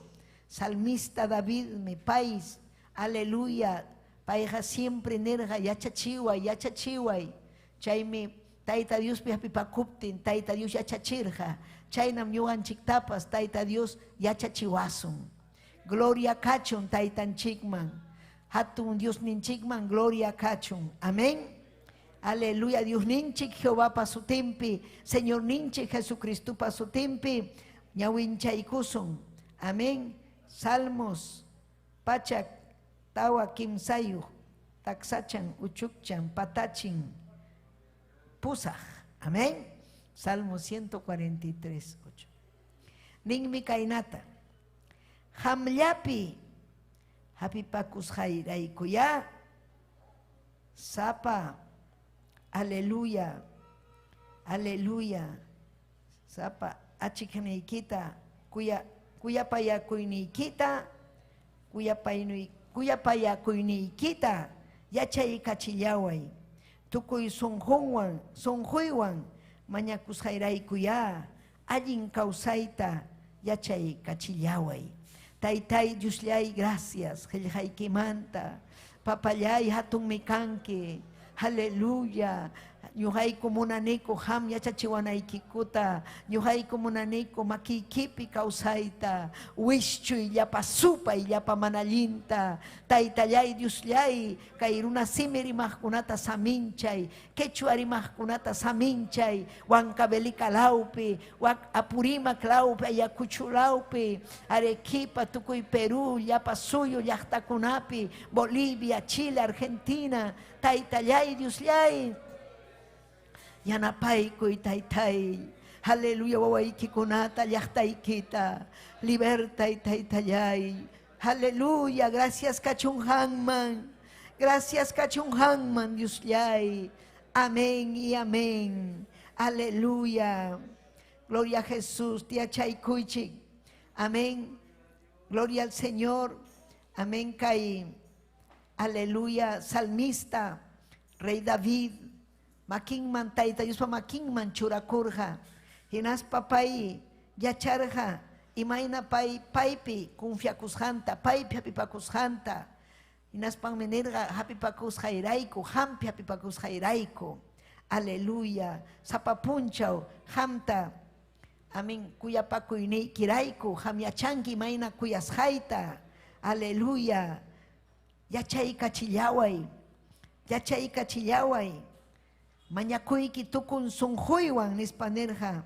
Salmista David, mi país, aleluya. Paija siempre nerja, yachachiway. Chaymi, taita Dios pipakuptin, taita Dios yachachirja. Chaynam ñuqanchik tapas, taita Dios yachachiwasun. Gloria kachun, taitan chikman. Hatun Dios ninchikman, gloria kachun. Amén. Aleluya, Dios ninchik, Jehová pasutimpi. Señor ninchik, Jesucristo pasutimpi. Ñawinchaykusun. Amén. Salmos, pachak, tawa kimsayu, taksachan, uchukchan, patachin, pusaj. Amén. Salmo 143, 8. Ningmi kainata. Hamllapi hapipakus hayraykuya. Sapa. Aleluya. Aleluya. Sapa achiknaykita kuyapayakuyniykita kuyapayakuyniykita yachaykachillaway. Tukuy sunjuywan mañakusqayraykuya allin kawsayta yachaykachillaway. Taytay Diosllay, gracias qillqaykimanta papallay hatunmi kanki. Aleluya. Ñuqayku munaniku ham yachachiwanaykikuta, ñuqayku munaniku makiykipi kawsayta, wishchuy llapa supay llapa mana allinta. Taytallay Diosllay, kay runa simi rimaqkunata saminchay, quechua rimaqkunata saminchay, Huancavelikalawpi, Apurimaklawpi, Ayacuchulawpi, Arequipa, tukuy Perú, llapa suyo llaqtakunapi, Bolivia, Chile, Argentina. Taytallay Diosllay, yanapaykuy taytay. Aleluya, wawaykikunata llaqtaykita libertay taytallay. Aleluya, gracias kachunhanman. Gracias kachunhanman Diosllay. Amén y amén. Aleluya. Gloria a Jesús, tiachaykuychik. Amén. Gloria al Señor. Amén kay. Aleluya, salmista, rey David, makinman taita Diospa makinman churakurja, hinas papay yacharja, imayna paypi confiakushanta, paypi hapipakushanta, hinas panmenerga hapipakusjairaiku, hampi hapipakusjairaiku. Aleluya, sapapunchaw, hamta, amén, kuyapakuyniykiraiku, hamyachanki imayna kuyasjaita. Aleluya. Yachaykachillaway, mañakuyki tukun sunjuywan nispanerja,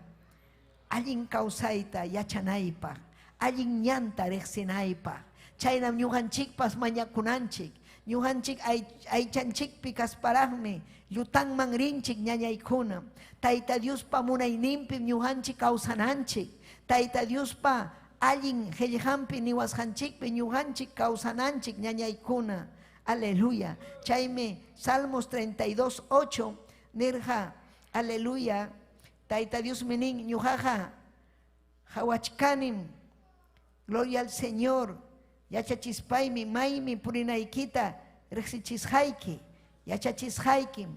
allin kawsayta yachanaypaq, allin ñanta riqsinaypaq. Chaynam ñuqanchikpas mañakunanchik, ñuqanchik aychanchikpi kasparaqmi llutanman rinchik ñañaykuna. Tayta Diospa munayninpim ñuqanchik kawsananchik. Tayta Diospa allin qillqanpi niwasqanchikpi ñuqanchik kawsananchik ñañaykuna. Aleluya. Chaymi Salmos 32, 8 nirja. Aleluya. Tayta Dios minin ñuqaqa hawachkanim. Gloria al Señor. Yachachispaymi maymi purinaykita riqsichisqayki. Yachachisqaykim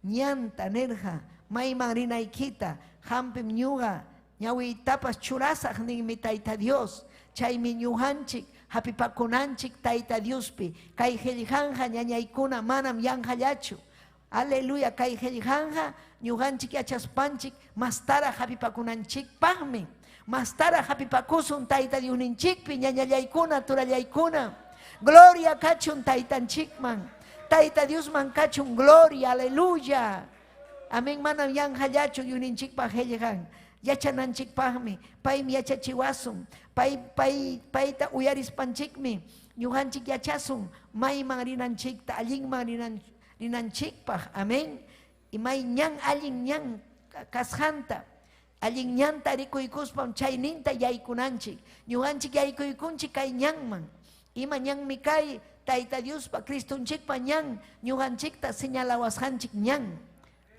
ñanta nirja. Mayman rinaykita hampim ñuqa ñawiytapas churasaq ninmi Tayta Dios. Chaymi ñuqanchik hapipakunanchik Tayta Diospi. Kay qillqanja ñañaykuna manam yanqallachu. Aleluya, kay qillqanja ñuqanchik yachaspanchik mastara hapipakunanchikpaqmi. Mastara hapipakusun Tayta Diosninchikpi ñañallaykuna turallaykuna. Gloria kachun Taytanchikman. Tayta Diosman kachun gloria, aleluya. Amén, manam yanqallachu Diosninchikpaq qillqan. Yachananchikpaqmi, paymi yachachiwasun, payta uyarispanchikmi, ñuqanchik yachasun, mayman rinanchikta, allinman rinanchikpaq, amén. Y may ñan allin ñan kasqanta, allin ñanta rikuykuspam chayninta yaykunanchik, ñuqanchik yaykuykunchik kay ñanman. Ima ñanmi kay Tayta Diospa, Cristonchikpa ñan, ñuqanchikta señalawasqanchik ñan,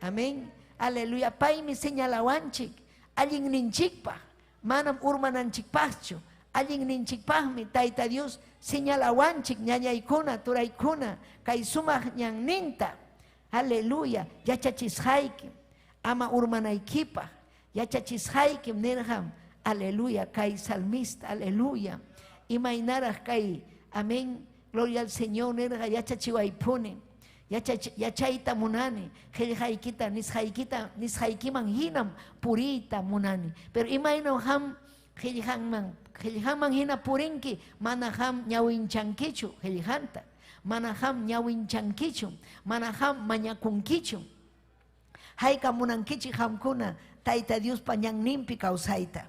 amén. Aleluya, paymi señalawanchik. Allin ninchikpaq, manam urmananchikpaqchu, allin ninchikpahmi Tayta Dios señalawanchik ñañaykuna turaykuna kay sumaq ñanninta aleluya yachachisqaykim ama urmanaykipaq yachachisqaykim nirqam aleluya kay salmista aleluya imaynaraq kay amén gloria al Señor nirqa yachachiwaypuni yachayta munani qillqaykita nisqaykiman hinam puriyta munani pero imayno ham qillqanman hina purinki mana ham ñawinchankichu qillqanta mana ham ñawinchankichu mana ham mañakunkichu hayka munankichik hamkuna Tayta Dios ñanninpi kawsayta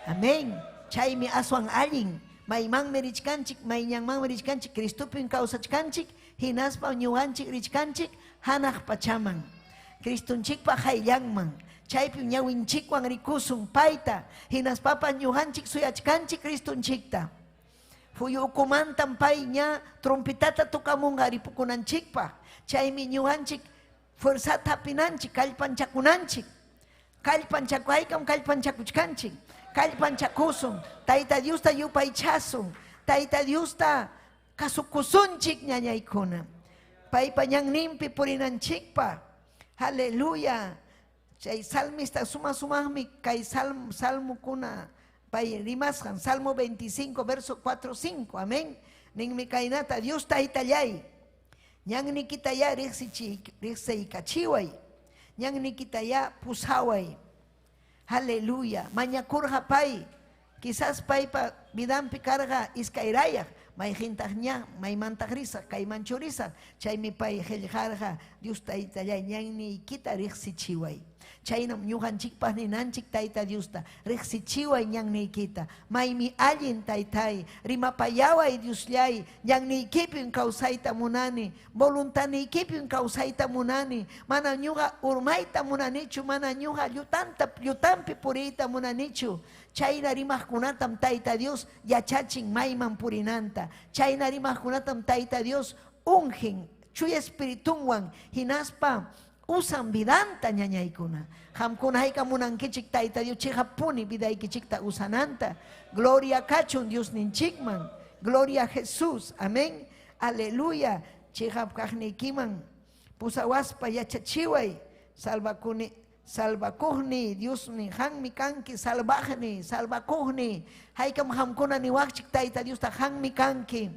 amén chaymi aswan allin maymanmi richkanchik mayñanmanmi richkanchik Cristopin kawsachkanchik hinaspa ñuqanchik richkanchik hanaq pachaman Cristunchikpa hayllanman chaypi ñawinchikwan rikusun payta hinaspapas ñuqanchik suyachkanchik Cristunchikta fuyu ukumantan pay ña trompetata tukamunqa ripukunanchikpa chaymi ñuqanchik fuerzata hapinanchik kallpanchakunanchik kallpanchakuhaykam kallpanchakuchkanchik kallpanchakusun Tayta Diosta yupaychasun Tayta Diosta kasukusunchik ñañaykuna paypa ñanninpi purinanchikpa aleluya chay salmista sumaqmi kay salmukuna pay rimasqan Salmo 25 verso 4-5 amén ninmi kaynata Dios Taytallay ñannikitaya riqsiykachiway ñannikitaya pusaway aleluya mañakurqa pay quizás paypa vidampi karqa iskayrayaq mayjintaq ña maymantaq risaq kaymanchu risaq chaymi pay qillqarqa Dios Taytallay ñanniykita riqsichiway chaynam ñuqanchikpaq ninanchik Tayta Diosta riqsichiway ñanniykita maymi allin Taytay rimapayaway Diosllay ñanniykipin kawsayta munani voluntaniykipin kawsayta munani mana ñuqa urmayta munanichu mana ñuqa llutanpi puriyta munanichu chayna rimaqkunatam Tayta Dios yachachin mayman purinanta chayna rimaqkunatam Tayta Dios ungin chuya espiritunwan hinaspa usan vidanta ñañaykuna hamkuna hayka munankichik Tayta Dios chihapuni vidaykichikta usananta gloria kachun Dios ninchikman gloria a Jesús amén aleluya chihapkaqnikiman pusawaspa yachachiway salvakuqni Dios hanmi kanki salvakuqni haykam hamkuna niwaqchik Tayta Diosta hanmi kanki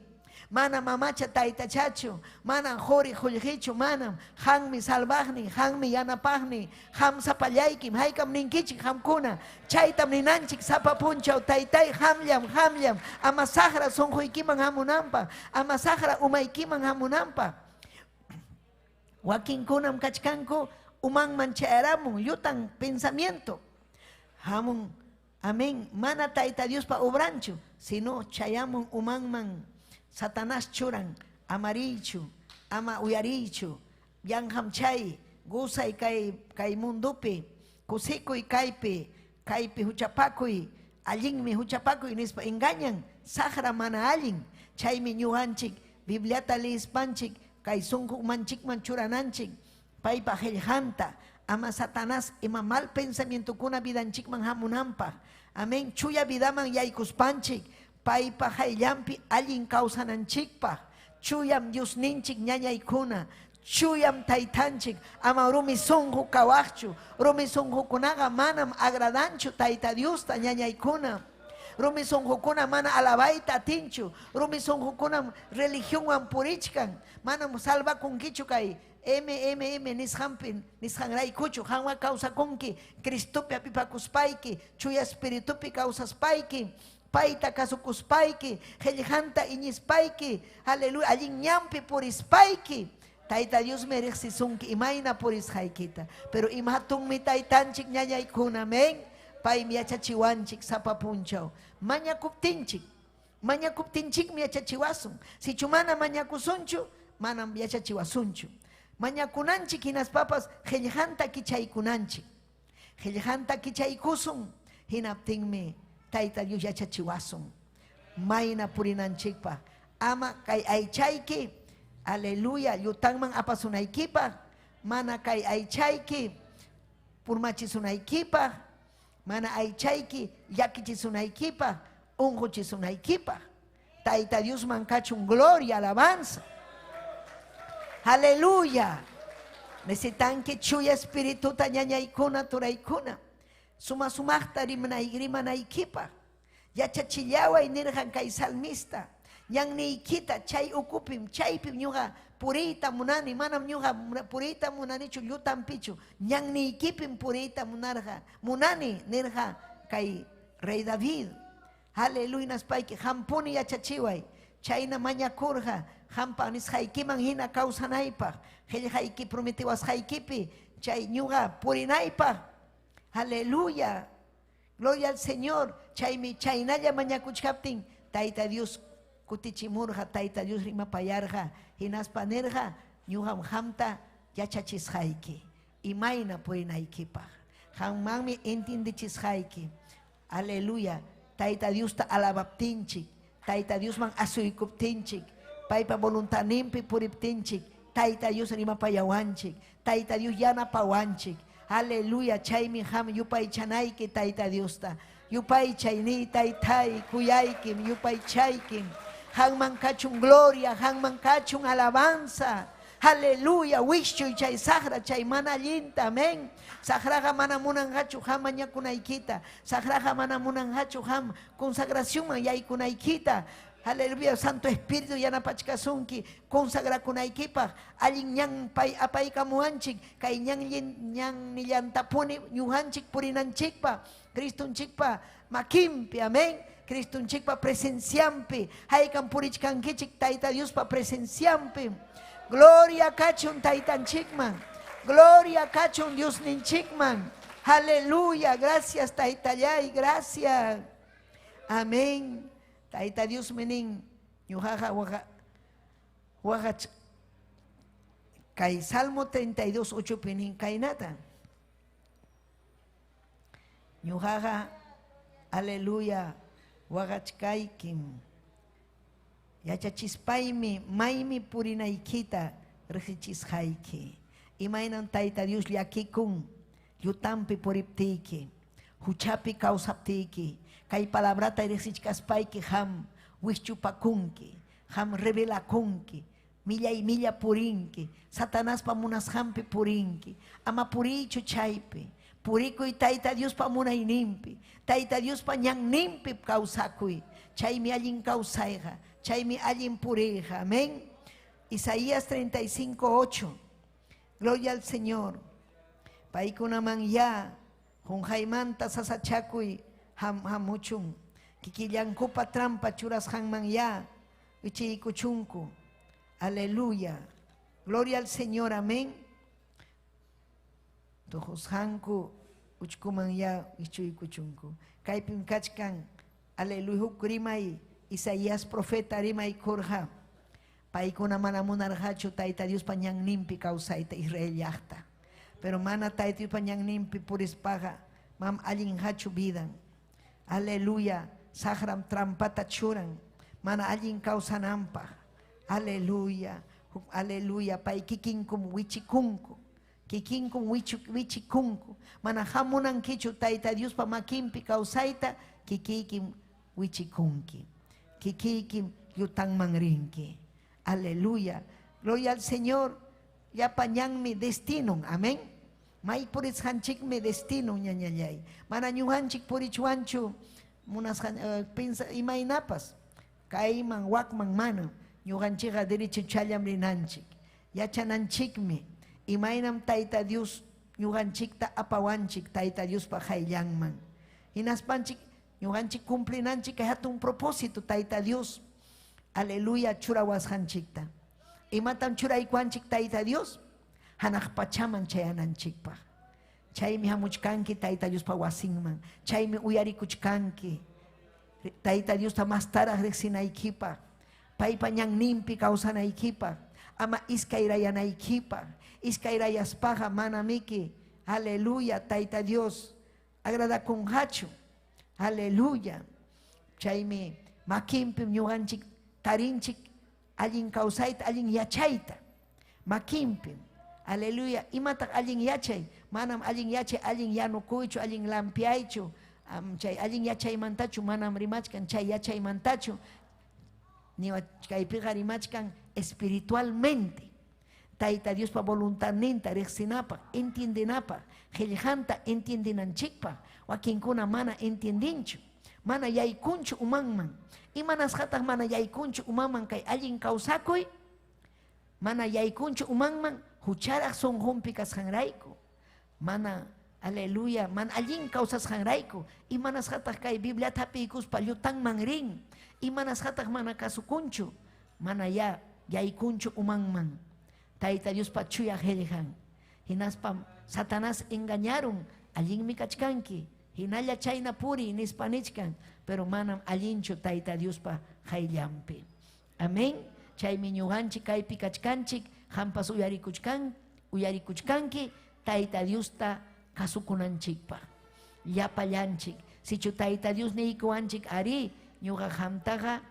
mana mamacha taytachachu mana jori qullqichu mana hanmi salvaqni hanmi yanapaqni ham sapallaykim haykam ninkichik hamkuna chaytam ninanchik sapapunchaw Taytay hamllam ama saqra sunquykiman hamunanpaq ama saqra umaykiman hamunanpaq wakinkunam kachkanku umanman chayaramun llutan pensamiento hamun amén mana Tayta Diospa obranchu sino chayamun umanman Satanás churan amarichu ama uyarichu yanham chay gusay kay mundupi kusikuy kaypi huchapakuy allinmi huchapakuy nispa engañan saqra mana allin chaymi ñuqanchik Bibliata leispanchik kay sunqunmanchikman churananchik paypa qillqanta ama Satanás ima mal pensamientukuna vidanchikman hamunanpaq amén chuya vidaman yaykuspanchik paypa hayllampi allin kawsananchikpaq chuyam Dios ninchik ñañaykuna chuyam taytanchik ama rumi sunqu kawaqchu rumi sunqukunaqa manam agradanchu Tayta Diosta ñañaykuna rumi sunqukuna mana alabayta atinchu rumi sunqukuna religionwan purichkan manam salvakunkichu kay nisqanraykuchu qanwa kawsakunki Cristopi apipakuspayki chuya espiritupi kawsaspayki payta kasukuspayki qillqanta iñispayki aleluya allin ñampi purispayki Tayta Dios riqsisunki imayna purisqaykita pero imatunmi taytanchik ñañaykuna amén paymi yachachiwanchik sapapunchaw mañakuptinchikmi yachachiwasun sichu mana mañakusunchu manam yachachiwasunchu mañakunanchik hinaspapas qillqanta kichaykunanchik qillqanta kichaykusun hinaptinmi Tayta Dios yachachiwasun mayna purinanchikpa ama kay aychayki aleluya llutanman apasunaykipaq mana kay aychayki purmachisunaykipaq mana aychayki llakichisunaykipaq unhuchisunaykipa. Taita Dios mancachun gloria, alabanza. Aleluya. Necesitan que chuya espíritu tañañaykuna turaykuna. Sumaqta rimanaykipa. Yachachillaway nirhan kay salmista. Ñan niykita chay ukupim, chaypim ñuqa puriyta munani, manam ñuqa puriyta munanichu llutanpichu. Ñan niykipim puriyta munani nirha kay Rey David. Aleluya naspayki hampuni yachachiway. Chayna mañakurqa hampa nisqaykiman hina kawsanaypaq. Qillqayki prometiwasqaykipi chay ñuqa purinaypaq. Aleluya. Gloria al Señor. Chaymi chaynalla mañakuchkaptin Tayta Dios kutichimurqa, Tayta Dios rimapayarqa, hinaspa nirqa ñuqam hamta yachachisqayki. Imayna purinaykipaq. Hammanmi entendichisqayki. Aleluya. Tayta Dios ta alabaptinchik. Tayta Dios man asuykuptinchik. Paypa voluntaninpi puriptinchik. Tayta Dios rimapayawanchik. Tayta Dios yanapawanchik. Aleluya. Chaymi ham yupay chanayki Tayta Dios ta. Yupay chayni taytay kuyaykim yupay chaykim. Hanman kachun gloria, hanman kachun alabanza. Aleluya. Wischuy chay sagra chay mana allinta. Amén. Sagraja mana munangachu ham mañakunaykita. Sagraja mana munangachu ham consagración yaykunaykita. Aleluya. Santo Espíritu yanapachkasunki consagrakunaykipaq. Allin ñan pay apaykamuanchik. Kay ñan nillantapuni ñujanchik purinanchikpa. Cristunchikpa makimpi. Amén. Cristunchikpa presenciampi. Haykan purichkankichik Tayta Diospa presenciampi. Gloria kachun Taytanchikman. Gloria kachun Dios ninchikman. Aleluya. Gracias Taytallay. Gracias. Amén. Tayta Dios menin ñujaja wajach kay Salmo 32:8 penin kaynata. Ñujaja aleluya wagachkaykim. Yachachispaymi maymi purinaykita riqichisqayki. Imaynan Tayta Dios llakikun llutanpi puriptiyki. Huchapi kawsaptiyki. Kay palabrata riqsichkaspayki ham wischupakunki. Ham revelakunki. Milla y milla purinki. Satanaspa munasqanpi purinki. Ama puriychu chaypi. Purikuy Tayta Diospa munayninpi. Tayta Diospa ñanninpi kawsakuy. Chaymi allin kawsayqa. Chaymi allin puriyqa. Amén. Isaías 35:8. Gloria al Señor. Paykunaman ya junjaymanta sasachakuy hamuchun. Kikillankupa trampa churasqanman ya ichiykuchunku. Aleluya. Gloria al Señor. Amén. Tujusqanku uchkuman ya ichuykuchunku. Kaypim kachkan. Aleluya. Huk rimay Isaías profeta rimay kurqa. Paykuna mana munarqachu Tayta Diospa ñanninpi kawsayta Israel llaqta. Pero mana Tayta Diospa ñanninpi purispaqa mam allin hachu vidan. Aleluya. Sahram trampata churan. Mana allin kawsananpaq. Aleluya. Aleluya. Pay kikinkum wichikunku. Kikinkum wichikunku. Mana hamunankichu Tayta Diospa makinpi kawsayta kikikim wichikunki. Kikikim yutanman rinki. Aleluya. Gloria al Señor. Ya pañanmi destino. Amén. May purishanchik me destino ñañallay. Mana ñuhanchik purichuanchu munas pensa imaynapas. Kayman wakman mana. Ñuhanchikqa derecho challam rinanchik. Yachananchikmi. Imaynam Tayta Dios ñuhanchikta apawanchik Tayta Dios pa hayllanman. Hinaspanchik ñuhanchik cumplinanchik hatun propósito Tayta Dios. Aleluya churawasqanchikta. Imatam churaykuanchik Tayta Dios. Hanaq pachaman chayananchikpaq. Chaymi hamuchkanki Tayta Diospa wasinman. Chaymi uyarikuchkanki. Tayta Diosta mastaraq riqsinaykipaq. Paypa ñanninpi kawsanaykipaq. Ama iskayrayanaykipaq. Iskayrayaspaqa manamiki. Aleluya Tayta Dios. Agradakunqachu. Aleluya. Chaymi makinpim ñuqanchik tarinchik allin kawsayta allin yachayta. Makinpim. Aleluya. Imataq allin yachay. Manam allin yachay, allin yanukuychu, allin lampiaychu. chay allin yachaymantachu manam rimachkan chay yachaymantachu niwa kaypiqa rimachkan espiritualmente Tayta Diospa voluntadninta riqsinapaq entiendinapaq qillqanta entiendinanchikpaq wakinkuna mana entiendinchu mana yaykunchu umanman imanasqataq mana yaykunchu umanman kay allin kawsakuy mana yaykunchu umanman hucharaq sunqunpi kasqanrayku mana aleluya man allin kawsasqanrayku imanasqataq kay Bibliata hapiykuspa llutanman rin imanasqataq mana kasukunchu mana yaykunchu umanman Tayta Diospa chuyaq qillqan hinaspam Satanás engañaron allinmi kachkanki hinalla chayna puri nispanichkan pero manam allinchu Tayta Diospa qayllanpi amén chaymi ñuqanchik kaypi kachkanchik hampas uyarikuchkanki Tayta Diosta kasukunanchikpaq llapallanchik sichu Tayta Dios niykuwanchik ari ñuqa hamtaqa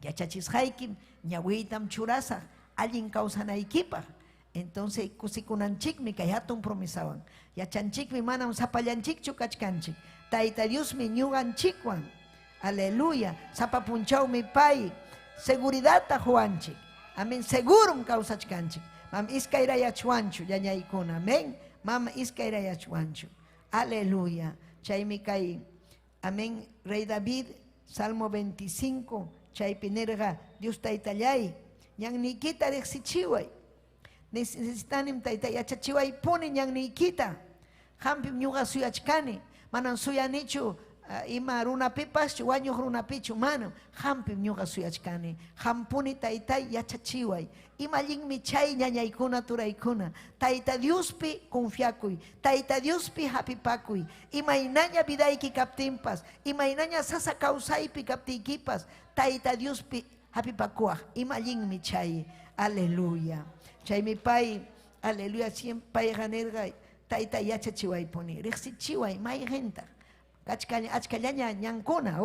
yachachisqaykim ñawiytam churasaq allin kawsanaykipaq entonces kusikunanchikmi kay hatun promisawan yachanchikmi manam sapallanchikchu kachkanchik Tayta Diosmi ñuqanchikwan aleluya sapapunchawmi pay seguridadta juanchik amén segurum kawsachkanchik mam iskayrayachwanchu llañaykuna amén mama iskayrayachwanchu aleluya chaymi kay amén Rey David Salmo 25 chaypi nirqa Dios Taytallay ñanniykita riqsichiway necesitanim Tayta yachachiwaypuni ñanniykita hampim ñuqa suyachkani manan suyanichu ima runapipas wañuq runapichu manam hampim ñuqa suyachkani hampuni Taytay yachachiway imallinmi chay ñañaykuna turaykuna Tayta Diospi confiakuy Tayta Diospi hapipakuy imaynaña vidayki kaptinpas imaynaña sasa kawsaypi kaptiykipas Tayta Diospi hapipakuaj imallinmi chay aleluya chaymi pay aleluya siempre payqa nirqa Tayta yachachiwaypuni riqsichiway mayqinta achkallaña ñankuna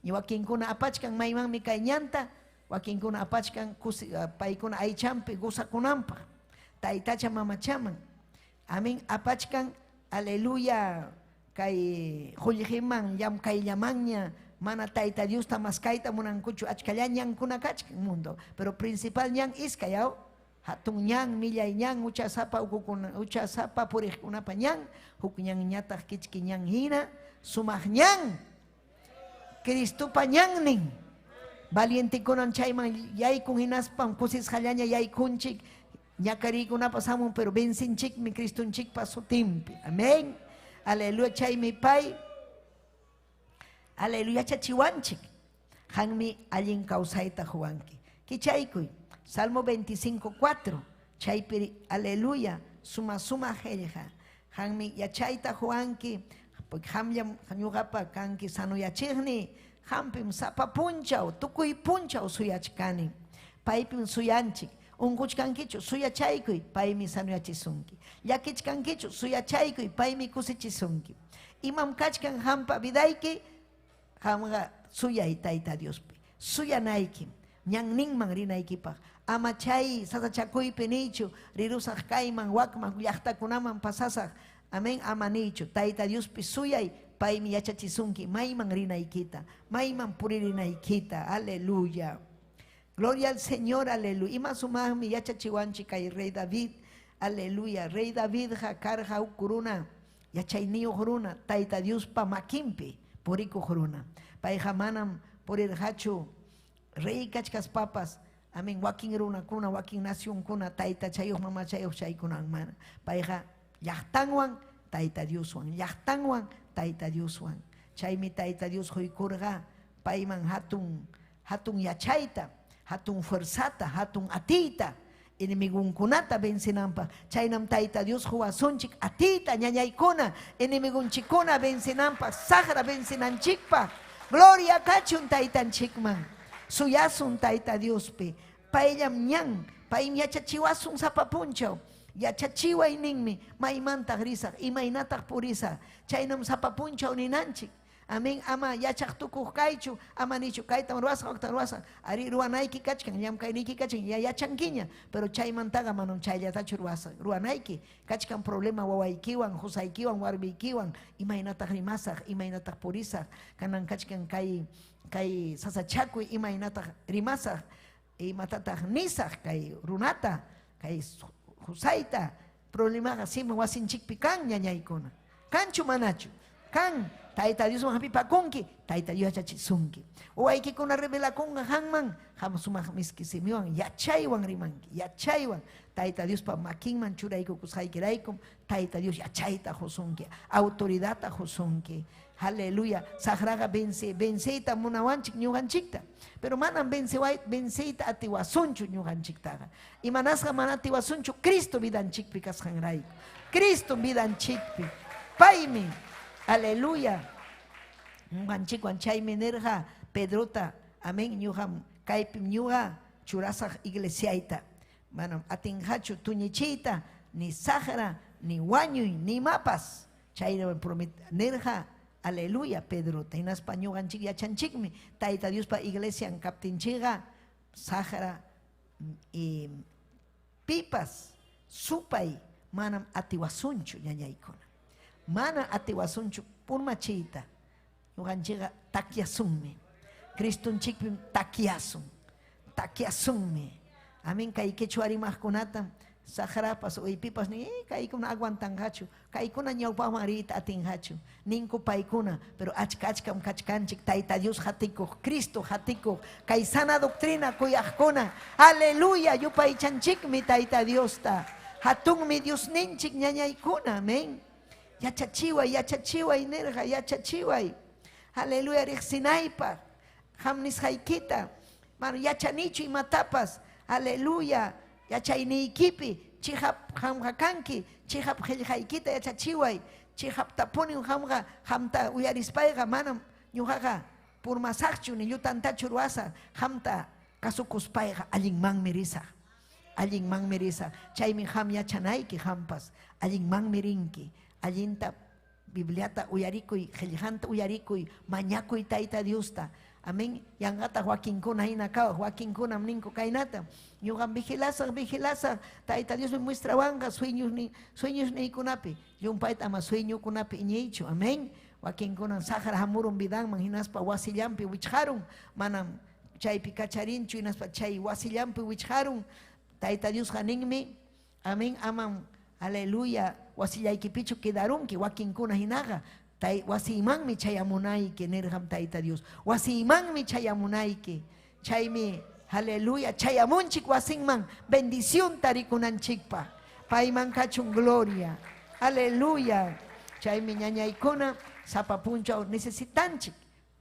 wakinkuna apachkan maymanmi kay ñanta wakinkuna apachkan paykuna aychanpi gusakunanpaq Taytacha mamachaman amén apachkan aleluya kay qullqiman kayllamanña mana Tayta Diosta maskayta munankuchu achkalla ñankuna kachkan mundo pero principal ñan iskay hatun ñan millay ñan uchasapa puriqkunapa ñan huk ñan ñataq kichki ñan hina sumaq ñan Cristupa ñannin valientikunan chayman yaykun hinaspam kusisqallaña yaykunchik ñakariykunapas hamun pero vencinchikmi Cristunchikpa sutinpi amén aleluya chaymi pay aleluya chachiwanchik hanmi allin kawsayta juwanki kichaykuy Salmo 25:4 chaypi aleluya suma qillqa hanmi yachayta juwanki hamllam ñuqapa kanki sanuyachiqni hampim sapa punchaw tukuy punchaw suyachkani paypim suyanchik unquchkankichu suyachaykuy paymi sanuyachisunki llakichkankichu suyachaykuy paymi kusichisunki imam kachkan hampa vidayki hamqa suyay Tayta Diospi suyanaykim ñanninman rinaykipaq ama chay sasachakuypi nichu rirusaq kayman wakman llaqtakunaman pasasaq amén ama nichu Tayta Diospi suyay paymi yachachisunki mayman rinaykita mayman puririnaykita aleluya gloria al Señor aleluya ima sumaqmi yachachiwanchik kay Rey David aleluya Rey David karqa ukuruna yachayniyuq runa Tayta Diospa makinpi purikuq runa payqa manam purirqachu rey kachkaspapas amén wakin runakuna wakin nacionkuna Tayta chayuq mamachayuq chaykunan mana payqa llaqtanwan Tayta Dioswan llaqtanwan Tayta Dioswan chaymi Tayta Dios quykurqa payman hatun yachayta hatun fuerzata hatun atiyta enemigunkunata vencinanpaq chaynam Tayta Dios huwasunchik atiyta ñañaykuna enemigunchikkuna vencinanpaq saqra vencinanchikpaq gloria kachun Taytanchikman suyasun Tayta Diospi payllam ñan paymi yachachiwasun sapapunchaw yachachiway ninmi maymantaq risaq imaynataq purisaq chaynam sapapunchaw ninanchik Amén, ama yachak tukuj kaychu, ama nichu kayta ruasa, ari ruanaiki kachkan, yam kayniki kachkan, ya yachankiña, pero chaymantaga manam chayllatachu ruanaiki, kachkan problema wawaykiwan, husaykiwan, warmiykiwan, imaynataq rimasaq, imaynataq purisaq, kanan kachkan kay sasachakuy imaynataq rimasaq, imatataq nisaq kay runata, kay husayta, problemaqa sima wasinchikpi kan ñañaykuna, kanchu manachu, kan Taita Dios mahapi pakunki, Taita Dios yachachisunki. O hay que con la revelación hangman, hamsumah miskisimiwan, yachaywan rimanki, yachaywan. Taita Dios pa makinman churaiko kushaikiraikum, Taita Dios yachayta josunki, autoridad josunki. Aleluya. Sagraga benseita munawanchik nyuganchikta. Pero manan benseita atiwasunchu nyuganchiktaga. Y manasga manatiwasunchu Cristo vidanchikpi kashangraiko. Cristo vidanchikpi. Paimi. Aleluya. Ñuqanchikwan chaymi nirqa Pedrota, amén, ñuqam kaypi ñuqa churasaq iglesiayta. Manam atinqachu tuñichiyta, ni saqra, ni wañuy, ni mapas. Chayra nirqa, aleluya, Pedrota. Hinaspa ñuqanchik yachanchikmi, Tayta Diospa iglesian kaptinchiqa, saqra y pipas, supay, manam atiwasunchu ñañaykuna. Mana atiwasunchu purmachita. Ñuqanchikqa takyasunmi. Cristunchikpim takyasunmi. Amén, kay quechua rimaqkunata saqrapas uypipas ni kaykuna aguantanqachu. Kaykuna ñawpaqman ariyta atinqachu. Ninku paykuna, pero achkam kachkanchik Tayta Dios hatikuq, Cristo hatikuq, kay sana doctrina kuyaqkuna. Aleluya, yupaychanchikmi Tayta Diosta. Hatunmi Dios ninchik ñañaykuna, amén. Yachachiway nirqa, yachachiway. Aleluya, riqsinaypaq, hamnisqaykita, mano yachanichu imatapas, aleluya, yachayniykipi, chihap hamqa kanki, chihap qillqaykita yachachiway, chihap tapunin hamta uyarispayqa manam ñuqaqa purmasaqchu ni llutantachu ruwasaq, hamta kasukuspayqa allinmanmi risaq, chaymi ham yachanayki hampas, allinmanmi rinki, allinta Bibliata uyarikuy, qillqanta uyarikuy, mañakuy Tayta Diosta. Amén. Yangata Joaquinkuna hinakaw, Joaquinkuna ninku kaynata. Ñuqam vigilasaq, Tayta Dios me muestra wanga sueños ni kunapi. Yumpayta ama sueño kunapi iñichu. Amén. Joaquinkuna saqra hamurun vidanman hinaspa wasillampi wichharun. Manam chaypi kacharinchu hinaspa chay wasillampi wichharun. Tayta Dios haninmi. Amén. Aman. Aleluya, wasillaykipichu quedarunki, wakinkuna hinaqa, wasimanmi chayamunayki nirqam Tayta Dios, wasimanmi chayamunayki, chaymi, aleluya, chayamunchik wasinman, bendición tarikunanchikpa, payman kachun gloria, aleluya, chaymi ñañaykuna, sapapunchaw necesitanchik,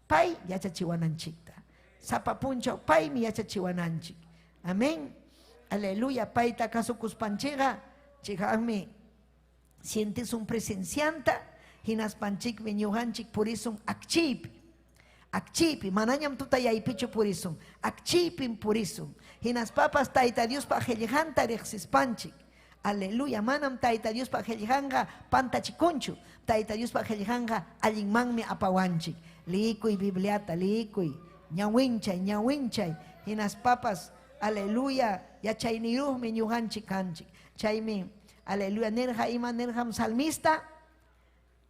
pay yachachiwananchikta, sapapunchaw paymi yachachiwananchik, amén, aleluya, payta kasukuspanchiqa, chikaqmi sientes un presencianta hinaspanchikmi ñuqanchik purisum akchiypi manañam tutayaypichu purisum akchiypim purisum hinaspapas Tayta Diospa qillqanta riqsispanchik aleluya manam Tayta Diospa qillqanqa pantachikunchu Tayta Diospa qillqanqa allinmanmi apawanchik liikuy Bibliata liikuy ñawinchay hinaspapas aleluya yachayniyuqmi ñuqanchik kanchik chaymi, aleluya, nirqa ima nirqam salmista,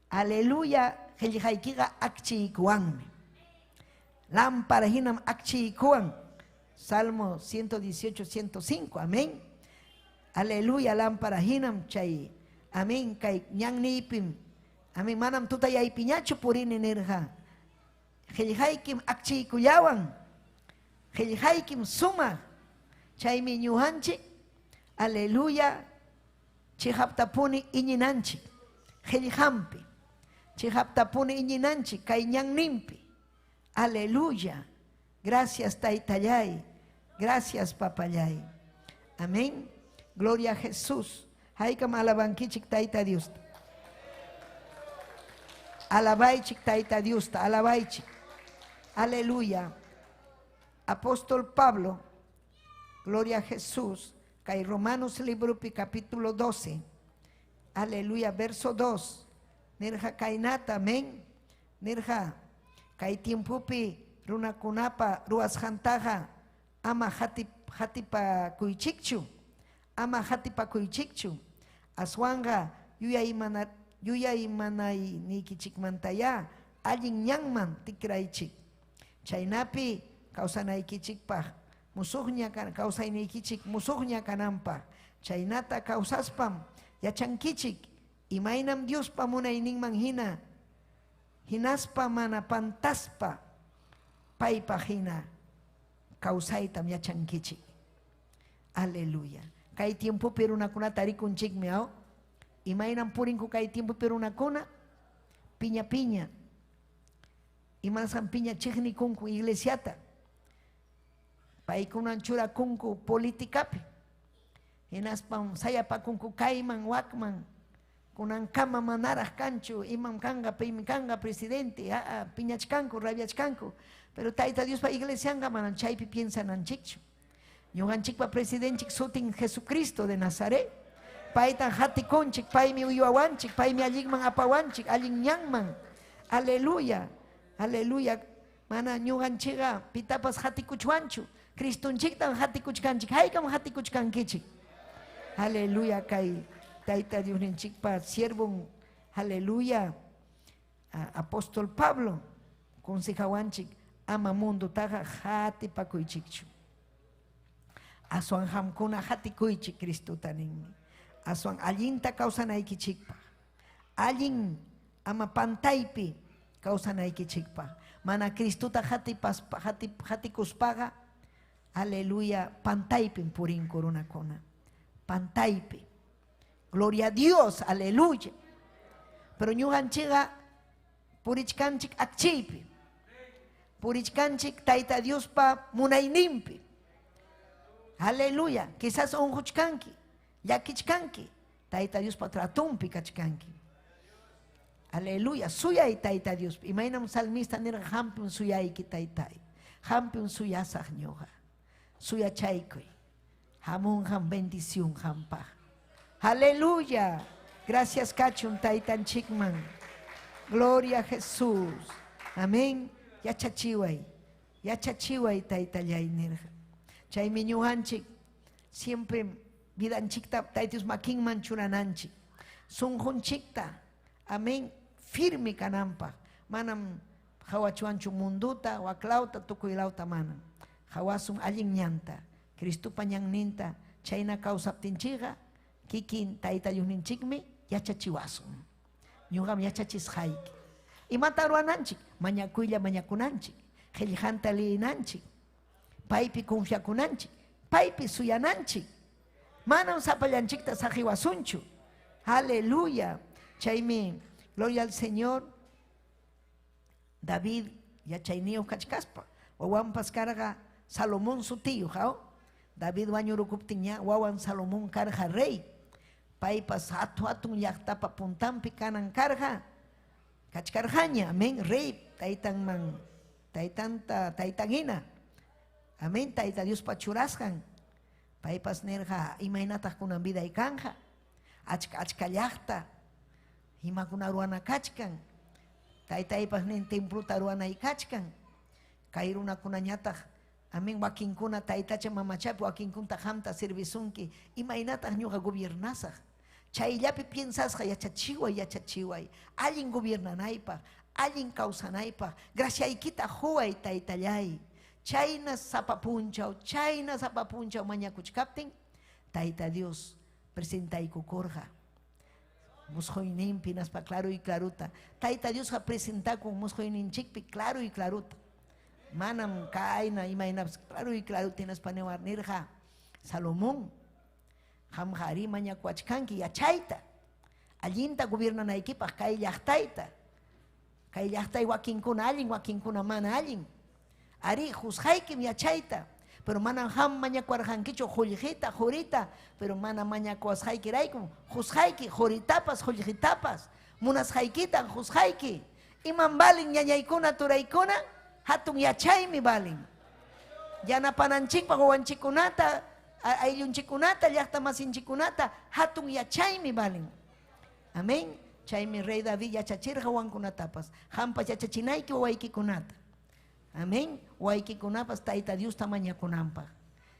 aleluya, qillqaykiqa akchiykuwanmi. Lámpara hinam akchiykuwan. Salmo 118, 105, amén. Aleluya, lámpara hinam chay, amén, kay ñannipim, amén, manam tutayaypiñachu purini nirqa. Qillqaykim akchiykuyawan, qillqaykim suma, chaymi ñuqanchik, aleluya, chihaptapuni iñinanchik, qillqampi, chihaptapuni iñinanchik, kay ñannimpi, aleluya, gracias Taytallay, gracias Papallay, amén, gloria a Jesús, haykam alabankichik Tayta Dios, alabaychik Tayta Dios, alabaychik, aleluya, apóstol Pablo, gloria a Jesús, Kay Romanos libro capítulo 12, aleluya, verso 2, nirja kainata, amén, nirja kay tiempopi runakunapa ruas hantaja ama hatipa kuychikchu, ama hatipa kuychikchu, aswanga yuyay manay nikichikmantaya allin ñanman tikraychik. Chaynapi kawsanaykichikpaq musuqña kawsaynikichik musuqña kananpaq. Chaynata kawsaspam yachankichik imaynam Diospa munayninman hina hinaspa mana pantaspa paypa hina kawsaytam yachankichik. Aleluya. Kay tiempopi runakunata rikunchikmi aw. Imaynam purinku kay tiempopi runakuna piña piña. Imansan piña chiqnikunku iglesiata. Paykunan churakunku politikapi. Hinaspam sayapakunku kayman wakman. Kunan kama manaraj kanchu, imam kanga, paymi kanga presidente, piñachkanku, rabiachkanku. Pero Tayta Dios pa iglesianga manan chaypi piensananchikchu. Ñuqanchikpa presidentchik sutin Jesucristo de Nazaret. Paytan hatikunchik, paymi uywawanchik, paymi allinman apawanchik, allin ñanman. Aleluya, aleluya. Mana ñuqanchiqa pitapas hatikuchwanchu. Cristunchiktan hatikuchkanchik, haykam hatikuchkankichik. Aleluya, kay Tayta Dios ninchikpa siervon, aleluya, apóstol Pablo, consejawanchik, ama mundo taga hatipakuychikchu. Aswan hamkuna hatikuychik Cristo taninmi. Aswan allinta kawsanaykichikpa. Allin ama pantaypi kawsanaykichikpa. Mana Cristota hatikuspaga, aleluya, pantaypin purinku runakuna. Pantaypi. Gloria a Dios, aleluya. Pero ñuqanchikqa purichkanchik akchiypi. Purichkanchik Tayta Diospa munayninpi. Aleluya. Quizás onjuchkanki, llakichkanki. Tayta Diospa tratumpi kachkanki. Aleluya. Suyay Tayta Dios. Imaynam salmista nirqa hampin suyayki Taytay. Hampin suyasaq ñuqa. Suyachaykuy. Hamunham bendición hampaj. Aleluya. Gracias kachun Taytan chikman. Gloria a Jesús. Amén. Yachachiway. Yachachiway Taytallay nirqa. Chaymi ñuqanchik siempre vidanchikta Taytius makinman churananchik. Sunqunchikta. Amén. Firme kananpaq. Manam hawachuanchu munduta, waklauta, tukuylauta manam. Hawasun allin ñanta. Cristupa ñanninta chayna kawsaptinchikqa kikin Tayta Dios ninchikmi yachachiwasun. Ñuqam yachachisqayki. Imata ruwananchik, mañakuylla mañakunanchik, qillqanta liyinanchik, paypi confiakunanchik, paypi suyananchik. Manam sapallanchikta saqiwasunchu. Aleluya. Chaymi, gloria al Señor. David yachayniyuq kachkaspa. Wawanpas karqa Salomón su tío, ¿ja? David wañurukuptin wawan Salomón karqa rey. Paypas hatun llaqtapa puntampi kanan karqa. Kachkarqaña, amén, rey, taytanman, taytangina. Amén, Tayta Dios pachurasqan. Paypas nerqa imaynataq kunan viday kanja. Achka llaqta. Imakuna ruwana kachkan. Taytaypas nin templuta ruwanay kachkan. Kay runakunañataq, amén, wakinkuna taytacha mamachapi wakinkunta hamta servisunki. Imaynataq ñuqa gobiernasaq. Chayllapi piensasqa yachachiway. Allin gobiernanaypaq, allin kawsanaypaq. Graciaykita huway Taytallay. Chayna sapapunchaw mañakuchkaptin, Tayta Dios presentaykukurqa. Musquyninpi naspa claro y claruta. Tayta Dios ha presentako musquyninchikpi claro y claruta. Manam kayna imaynapas claro y claruta naspa newarnirqa Salomón. Hamjari mañakuachkanki yachayta. Allinta gobiernanaykipaq kay llaqtayta. Kay llaqtay wakinkuna allin, wakinkuna mana allin. Ari juzgaykim yachayta. Pero manam ham mañakuarqankichu qullqita, jurita. Pero mana mañakuasqaykiraykum juzgayki, juritapas, qullqitapas. Munasqaykitan juzgayki. Iman balin ñañaykuna turaykuna hatun yachaymi balin. Yanapananchikpaq wawanchikunata, ayllunchikunata, llaqta masinchikunata hatun yachaymi balin. Amén. Chaymi rey David yachachirqa wankunatapas hampas yachachinayki wawaykikunata. Amén. Wawaykunapas Tayta Diosta mañakunanpaq.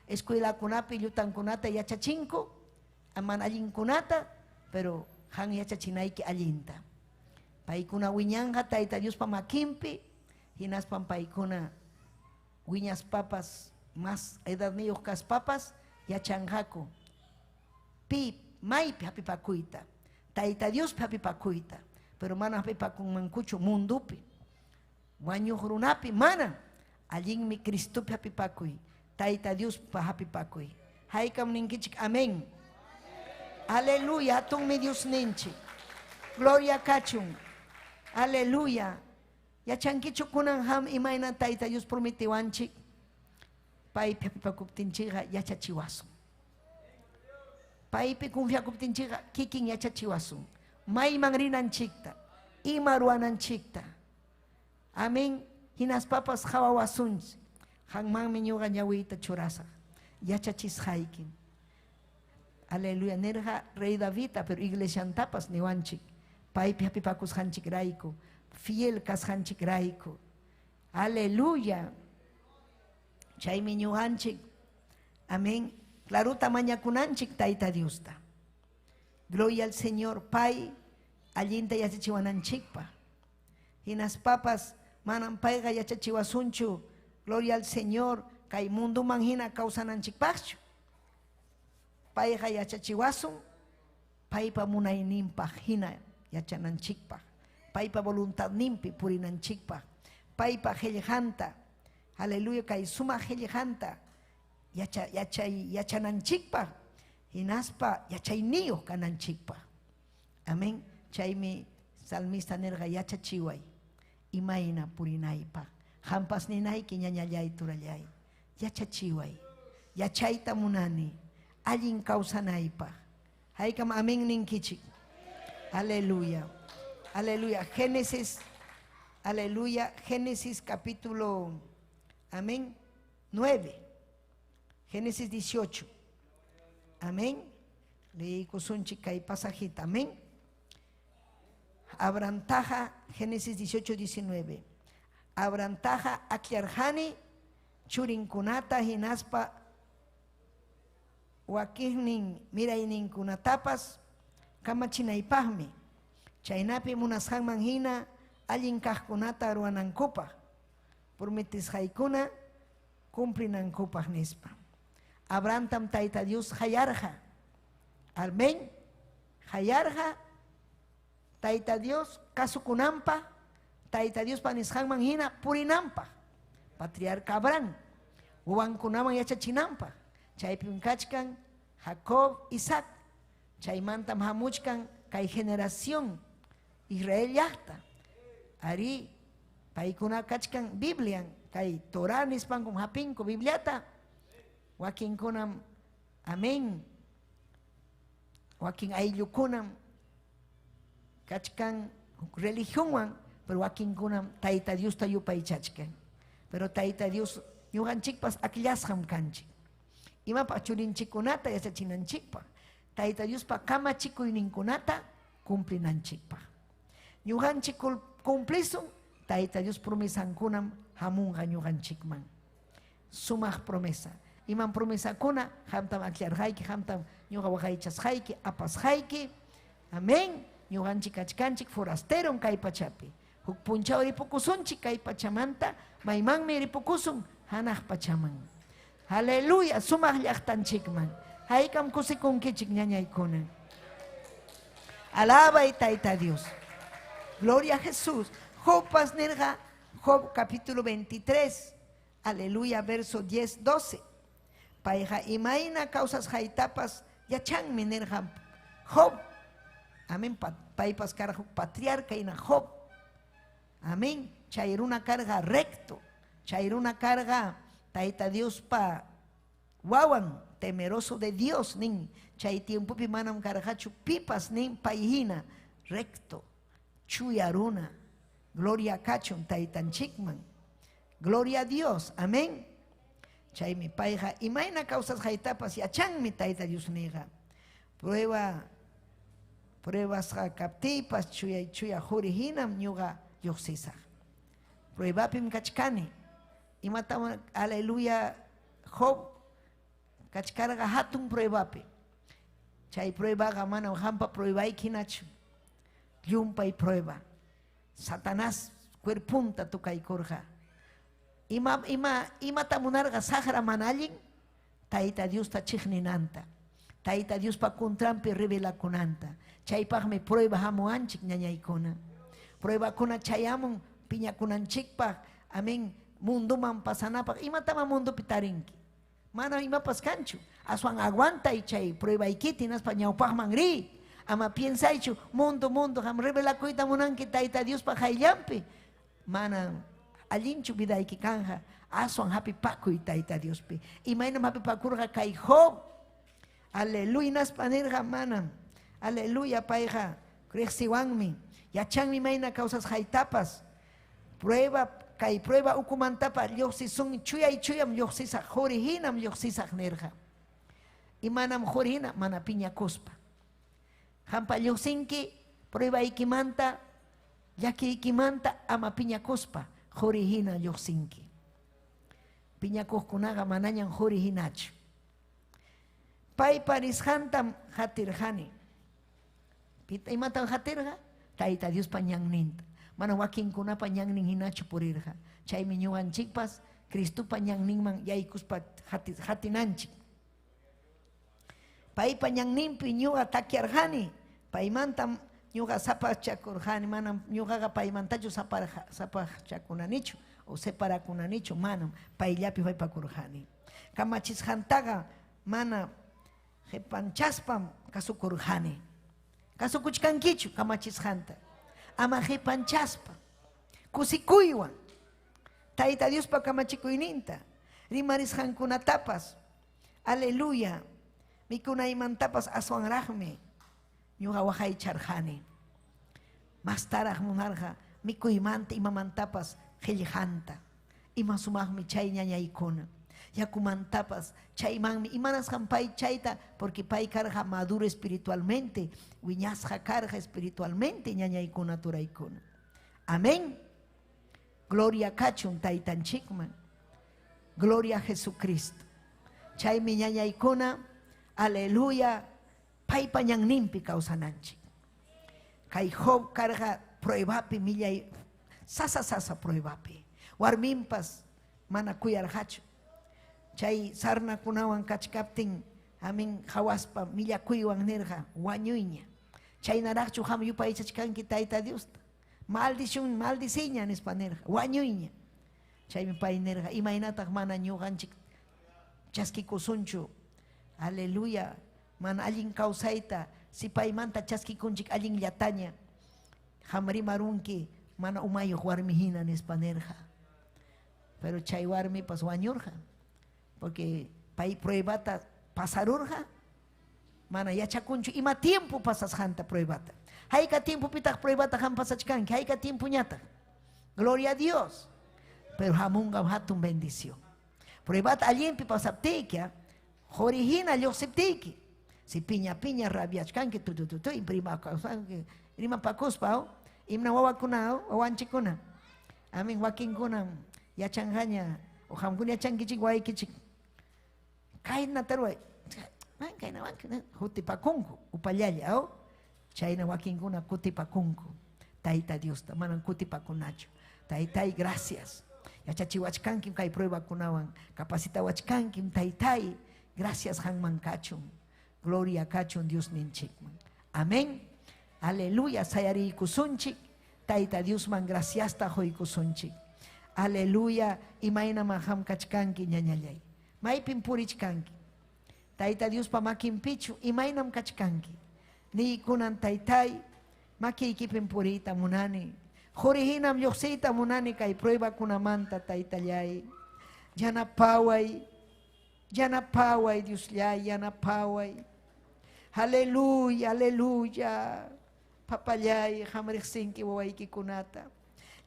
Escuelakunapi llutankunata yachachinku mana allinkunata, pero han yachachinayki allinta. Paykuna wiñanja Tayta Diospa makinpi, hinaspan paykuna wiñas papas más edad niyuq kaspapas yachanjaku pi maypi hapipakuyta, Tayta Diospi hapipakuyta, pero mana hapipakunmankuchu mundupi, wañuq runapi mana, allinmi Cristopi hapipakuy, Tayta Diospa hapipakuy. Haykam ninkichik amén. Aleluya, hatunmi Dios ninchik. Gloria kachun. Aleluya. Yachankichu kunan ham imayna Tayta Dios prometiwanchik. Paypi hapipakuptinchikqa yachachiwasun. Paypi confiakuptinchikqa kikin yachachiwasun. Mayman rinanchikta, ima ruwananchikta. Amén. Hinaspapas hawawasunchik. Hanmanmi ñuqa ñawiyta churasaq. Yachachisqaykim. Aleluya. Nerja rey Davidta, pero iglesiantapas niwanchik. Paypi hapipakusqanchik rayku. Fiel kasqanchik rayku. Aleluya. Chaymi ñuqanchik. Amén. Claruta mañakunanchik Tayta Diosta. Gloria al Señor. Pay allinta yachachiwananchikpa. Hinaspapas manan payqa yachachiwasunchu. Gloria al Señor. Kay munduman hina kawsananchikpaqchu. Payqa yachachiwasun. Paypa munayninpaq hina yachananchikpaq. Paypa voluntadninpi purinanchikpaq. Paypa qillqanta. Aleluya. Kay sumaq qillqanta yachananchikpaq. Hinaspa yachayniyuq kananchikpaq. Amén. Chaymi salmista nerqa yachachiway. Imayna purinaypaq. Hampas ninayki ñañallay turallay. Yachachiway. Yachayta munani. Allin kawsanaypaq. Haykam amén ninkichik. Aleluya. Aleluya. Génesis. Aleluya. Génesis capítulo. Amén. 9. Génesis 18. Amén. Leí kusunchik kay pasajita. Amén. Abrantaja. Génesis 18, 19. Abrantaja aklarjani churinkunata hinaspa wakihnin mirayninkunatapas kamachinaypaqmi. Chaynapi munasqanman hina allin kaqkunata ruwanankupaq. Prometisqaykuna cumplinankupaq nispa. Abrantam Tayta Dios hayarja. Amén. Hayarja Tayta Dios kasukunampa. Tayta Dios panisqanman hina purinampa. Patriarca Abraham. Wawankunaman yachachinampa. Chaypim kachkan Jacob, Isaac. Chaymantam hamuchkan kay generación Israel llaqta. Ari paykuna kachkan Biblian. Kay Torah nispankum hapinku Bibliata. Wakinkunam amén. Wakin ayllukunam kachkan religionwan, pero wakinkunam Tayta Dios yupaychachkan. Pero Tayta Dios ñuqanchikpas akillasqam kanchik. Imapa churinchikunata yachachinanchikpa. Tayta Diospa kamachikuyninkunata cumplinanchikpa. Ñuqanchik cumplisun Tayta Dios promesankunam hamunqa ñuqanchikman. Sumaq promesa. Iman promesakuna hamtam aklarqayki, hamtam ñuqa waqaychasqayki, apasqayki. Amén. Ñuqanchik achkanchik forasteron kay pachapi. Huk punchaw ripukusunchik kay pachamanta, maymanmi ripukusun hanaq pachaman. Aleluya. Sumaq llaqtanchikman. Haykam kusikunkichik ñañaykuna. Alaba y Tayta Dios. Gloria a Jesús. Jopas nerja. Job capítulo 23. Aleluya. Verso 10, 12. Payja imayna causas haitapas yachanmi nerja. Job. Amén. Paypas carga patriarca ina Job. Amén. Chayruna carga recto. Chayruna carga Tayta Dios pa wawan temeroso de Dios nin. Chay tiempo pi manam cargachu pipas nin payhina recto. Chuyaruna. Gloria kachun taytanchikman. Gloria a Dios. Amén. Chay mi payja imayna causas haitapas yachanmi Tayta Dios nega. Prueba Pruebas captipas, chuya jurihinam ñuga yoxisa. Pruebapim kachkani. Y matamos, aleluya, Job, kachkarga hatun pruebapi. Chay prueba gamana ojampa prueba y kinachu. Yumpa y prueba. Satanás, cuerpunta tu kaikurja. Ima tamunarga sahara manalin, taita Dios ta chigninanta. Taita Dios pa kuntrampi revela kunanta. Chay me prueba hamu anchik ñañaykuna. Prueba kuna chayamun piña kunanchikpa. Amén. Mundo man pasanapak. Ima tama mundo pitarinki. Mana ima pascanchu. Aswan aguanta y chay prueba ikitinas pa ñawpaj mangri. Ama piensa ichu mundo ham revela kuita munanki taita Dios pa jayllampi. Mana alinchu vida ikikanja. Aswan happy paku y taita Dios pi. Imainam happy pakurga kay Job. Aleluya nas panerga mana. Aleluya paija. Crexiwanmi. Yachanmi maina causas jaitapas. Prueba kay prueba ukumantapa lyoxisung chuya y chuyam lyoxisa jorihinam lyoxisa nerja. Imanam jorihina mana piña cuspa. Hampa lyoxinki prueba ikimanta yaki ikimanta ama piña cuspa jorihina lyoxinki. Piña cuskunaga manañan jorihinachu. Pai parishantam hatirjani. Pita imatan hatirja taita Dios pañang ninta. Mana wakin kuna pañang ning hinachu purirja. Chay miñuan chikpas Cristo pañang ningman yaikuspa hatinanchik. Pai pañang ning piñuga takiarjani. Pai mantam ñuga sapa chakurjani. Manam ñugaga pai mantachu sapa chakunanichu. O separa kunanichu manam. Pai llapi vai pakurjani. Kamachis hantaga mana panchaspam kasukurjani. Kasukuchkankichu kamachis hanta. Ama panchaspa. Kusikuywan. Taita Dios pa kamachikuyninta. Rimaris hankunatapas. Aleluya. Mikuna imantapas aswan rahme. Ñuga wahay charjani. Mastaraj munarja. Mikuymanta imamantapas jelijanta. Ima sumajmi chay ñañaykuna. Yakumantapas, chaymanmi, imanas pai chaita, porque pai carga maduro espiritualmente, wiñasja carga espiritualmente, ñañaykuna turaykuna. Amén. Gloria kachun taitan chikman. Gloria a Jesucristo. Chaymi ñañaykuna, aleluya, pai pañan nimpi causananchik. Kay Job carga pruebapi, millay, sasa pruebapi. Warmimpas, mana kuyarjachu. Chay sarna kunawan kachkaptin amin hawaspa millakuywan nirja wañuyña. Chay narakchu ham yupay chachkanki taita Dios. Maldiciña nispa nirja wañuyña. Chay mi pay nirja imaynataq mana ñuqanchik chaskikusunchu. Aleluya. Mana allin kawsayta si paymanta chaskikunchik allin llataña. Hamrimarunki mana umayuq warmi hina nispa nirja. Pero chay warmi pas wañurja. Porque pai pruebata pasarurja, mana yachacunchu, ima tiempo pasas janta pruebata. Haika tiempo pitak pruebata han pasachkanki, haika tiempo ñata. Gloria a Dios. Pero hamunga hatun bendición. Pruebata allimpi pasaptikia, jorihina lyoxiptiki. Si piña rabiachkanki, imprima kausanki, rima pakuspa, imna wawakunao, owanchikuna. Amin wakinkuna, yachangaña, o hamkuna yachankichik, waikichik. Kaina taruay, kaina hutipakunku, upallaya, o chayna wakinkuna kutipakunku. Taita Dios, manan kutipakunacho. Taitai, gracias. Yachachiwachkankim kay prueba kunawan. Capacitawachkankim taitai. Gracias hanman kachun. Gloria kachun Dios ninchikman. Amén. Aleluya. Sayari kusunchik. Taita Dios man gracias ta hoy kusunchik. Aleluya. Imaina maham kachkanki ñañallay. Maipin purichkanki. Taita Dios pa makin pichu. Imainam kachkanki. Ni kunan taitai. Makikipin purita munani. Jorihinam yoxita munani kay prueba kunamanta taitallay. Yanapaway Dios llay, yanapaway. Aleluya, aleluya. Papallay, hamrexinki wawayki kunata.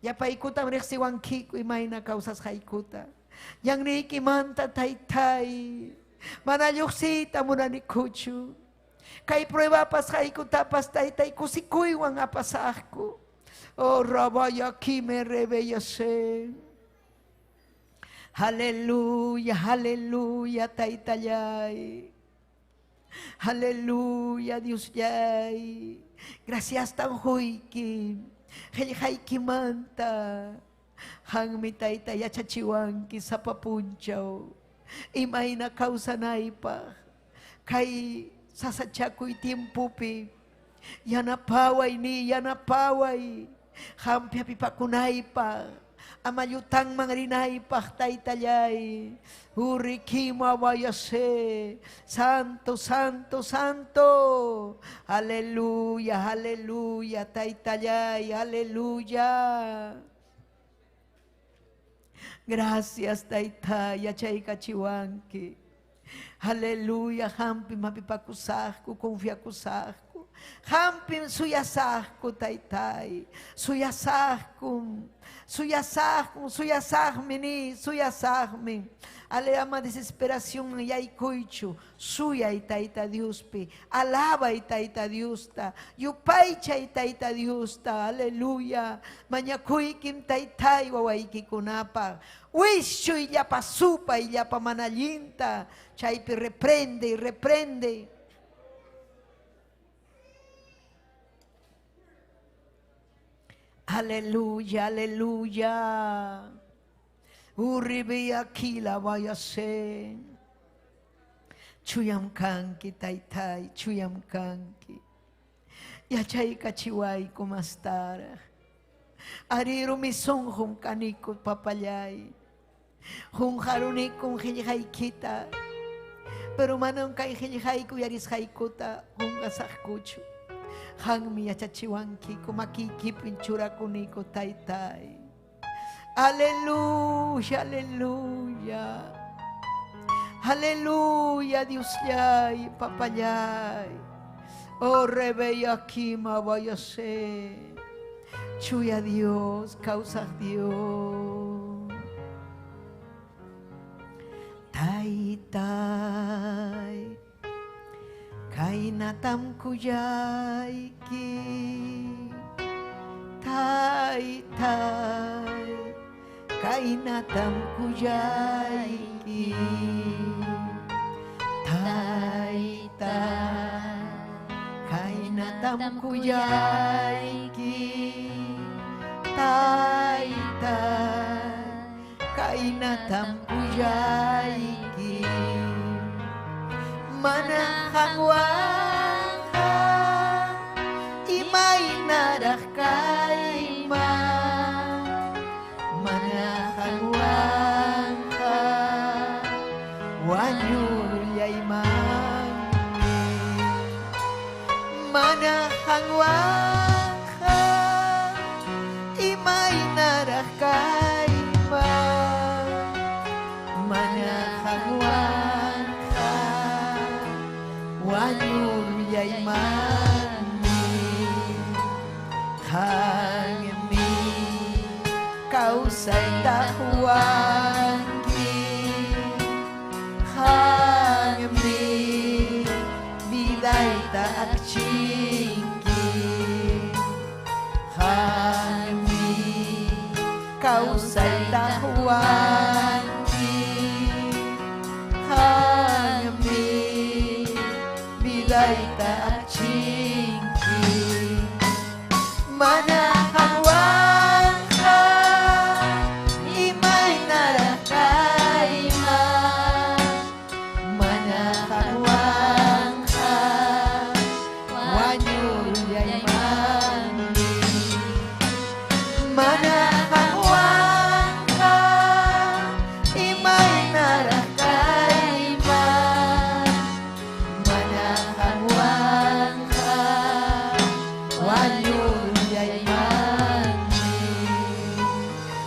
Yapaikutam rexiwankiku imayna causas haikuta. Yang niki manta taitai. Mana yoxita munani kuchu. Kay prueba pasay ko tapas tay kusikuy wang apasah ko. Oh rabaya kime rebeyase. Haleluya, haleluya taytayay. Haleluya Dios yay. Gracias tan hoyki. Hay kimanta. Hang mitay taya chachiwanki sa papunchaw. Imay na kausanay pa. Kay sasatsakoy timpupi. Yanapaway ni yanapaway. Hampi apipakunay pa. Amayutang mga rinay pa taytayay. Urikima wayase. Santo, santo, santo. Haleluya, haleluya taytayay. Haleluya. Gracias taytay, achay kachiwanki. Haleluya, hampi mapipakusahku, confiakusahku. Hampi suyasahku taytay. Suyasahku, suyasahku, suyasahmini, suyasahmi. Ale ama desesperación yay kuichu. Suya itaita Diospi. Alaba itaita Diosta. Yupaicha itaita Diosta. Aleluya. Mañakuikim taitai wawaiki kunapa. Wishu y yapa supa y yapa manalinta. Chaipi reprende y reprende. Aleluya, aleluya. Uribe akila vayase. Chuyam kanki taitai, chuyam kanki. Yachay kachiway kumastara. Ariro misong hum kaniko papayay. Hum harunik kung hilikita. Pero manong kay hilikay yaris haikuta hum kasakkuchu. Hang mi yachachiwanki kumakikipin chura kuniko taitai. Aleluya, aleluya. Aleluya, Dios yay, papayay. Oh, rebeya kima vayase. Chuya Dios, causa Dios. Taitai. Kainatam kuyay ki. Taitai. Kainatam kuyay ki. Taitai. Kainatam kuyay ki. Taitai. Kainatam kuyay ki. Manahangwang ka. Imay narakay ma. Manahangwang ka. Wanyulyay mangki. Manahangwang ka. Imay narakay ma. Manahangwang ka. Wanyulyay mangki. Hangmi kausay dahuangki. Hangmi biday taakchingki. Hangmi kausay dahuangki. Hangmi biday taakchingki. Manahangwang ka. Imay narakay ma. Manahangwang ka. Wanyulyay mangki. Manahangwang ka. Imay narakay ma. Manahangwang ka. Wanyulyay mangki.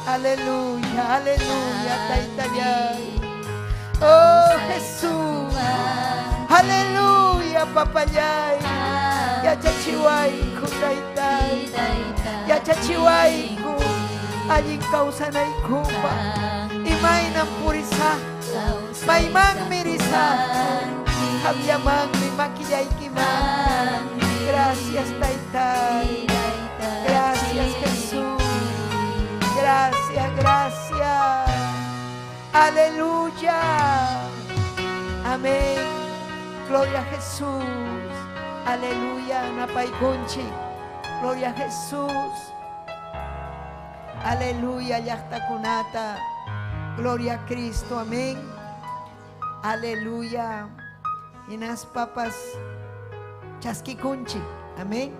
Aleluya, aleluya, taytayay. Oh Jesús, aleluya, papayay. Yachachiway ko taytay. Yachachiway ko. Aling kausanay ko pa. Imay ng purisa. May mang mirisa. Habyamang maquillaikimanta. Gracias, Taitai. Gracias, Jesús. Gracias, gracias. Aleluya. Amén. Gloria a Jesús. Aleluya. Napaikunchi. Gloria a Jesús. Aleluya. Yahtakunata. Gloria a Cristo. Amén. Aleluya. Y nas papas chasquikunchik. Amén.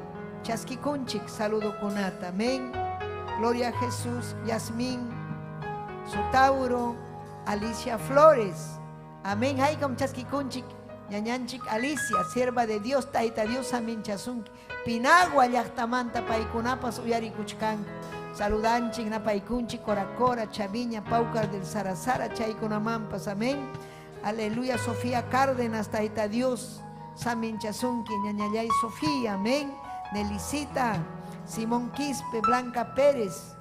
Chasquikunchik. Saludo kunata. Amén. Gloria a Jesús. Yasmín Sotauro. Alicia Flores. Amén. Haikam chasquikunchik. Ñañanchik Alicia, sierva de Dios, taita Dios amin chasunki. Pinagua llaqtamanta paikunapas uyarikuchkan. Saludanchik napaikunchik Cora Chaviña, Paucar del Sarasara, chaykunamampas. Amén. Aleluya. Sofía Cárdenas, taita Dios, samin chasunki, ñañallay Sofía. Amén. Nelicita, Simón Quispe, Blanca Pérez.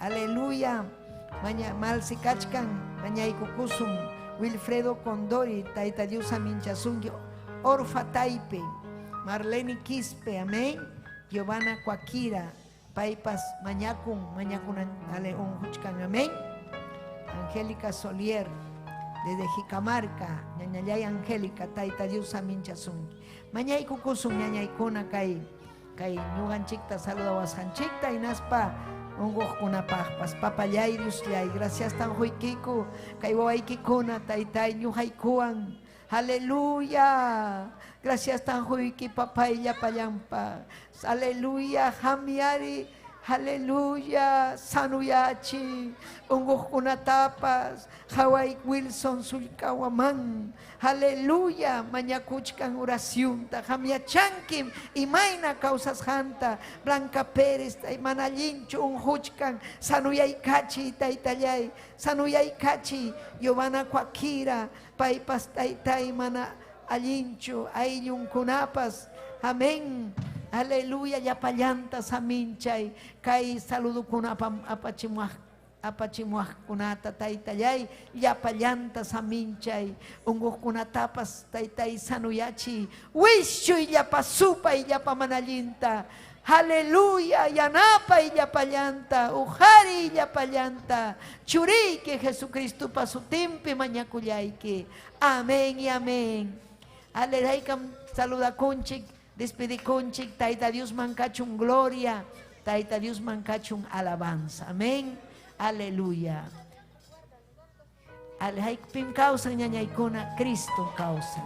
Aleluya. Malsi Kachkan, Mañay Kukusum. Wilfredo Condori, taita Dios aminchasungi, Orfa Taipe, Marlene Quispe, amén. Giovanna Cuaquira, Paipas Mañacun, ale Huchcan, amén. Angélica Solier, desde Jicamarca, Ñañayay Angélica, taita Dios aminchasungi. Mañay Kukusum, Ñañaykuna kai ñuganchikta saludawasanchikta y naspa. Unguh kuna pahpas papayay Dios yay. Gracias tan huikiku kay wawaykikuna taytay ñuhaykuwan. Aleluya. Gracias tan huiki papay yapallampa. Aleluya. Hamiari. Aleluya. Sanuyachi. Unguh kuna tapas. Hawaii Wilson Sulkawaman. Aleluya. Mañakuchkan oración ta hamiachankim imaina causas janta. Blanca Pérez manalincho unhuchkan sanuyay kachi taitayay sanuyay kachi Giovanna Cuaquira paipas taitay mana alincho ayllun kunapas. Amén. Aleluya. Yapallantas aminchay kay saludo kunapam apachimuaj kunata taitayay yapallantas aminchay unguh kunatapas taitay sanuyachi wishuy yapasupa y yapamanalinta. Aleluya. Yanapa y yapallanta ujari y yapallanta churi que Jesucristo pasutimpi mañakullayki. Amén y amén. Aleluya. Saluda kunchik despedi kunchik taita Dios mancachun gloria taita Dios mancachun alabanza. Amén. Aleluya. Alhaik pim causa ñañaykuna Cristo causa.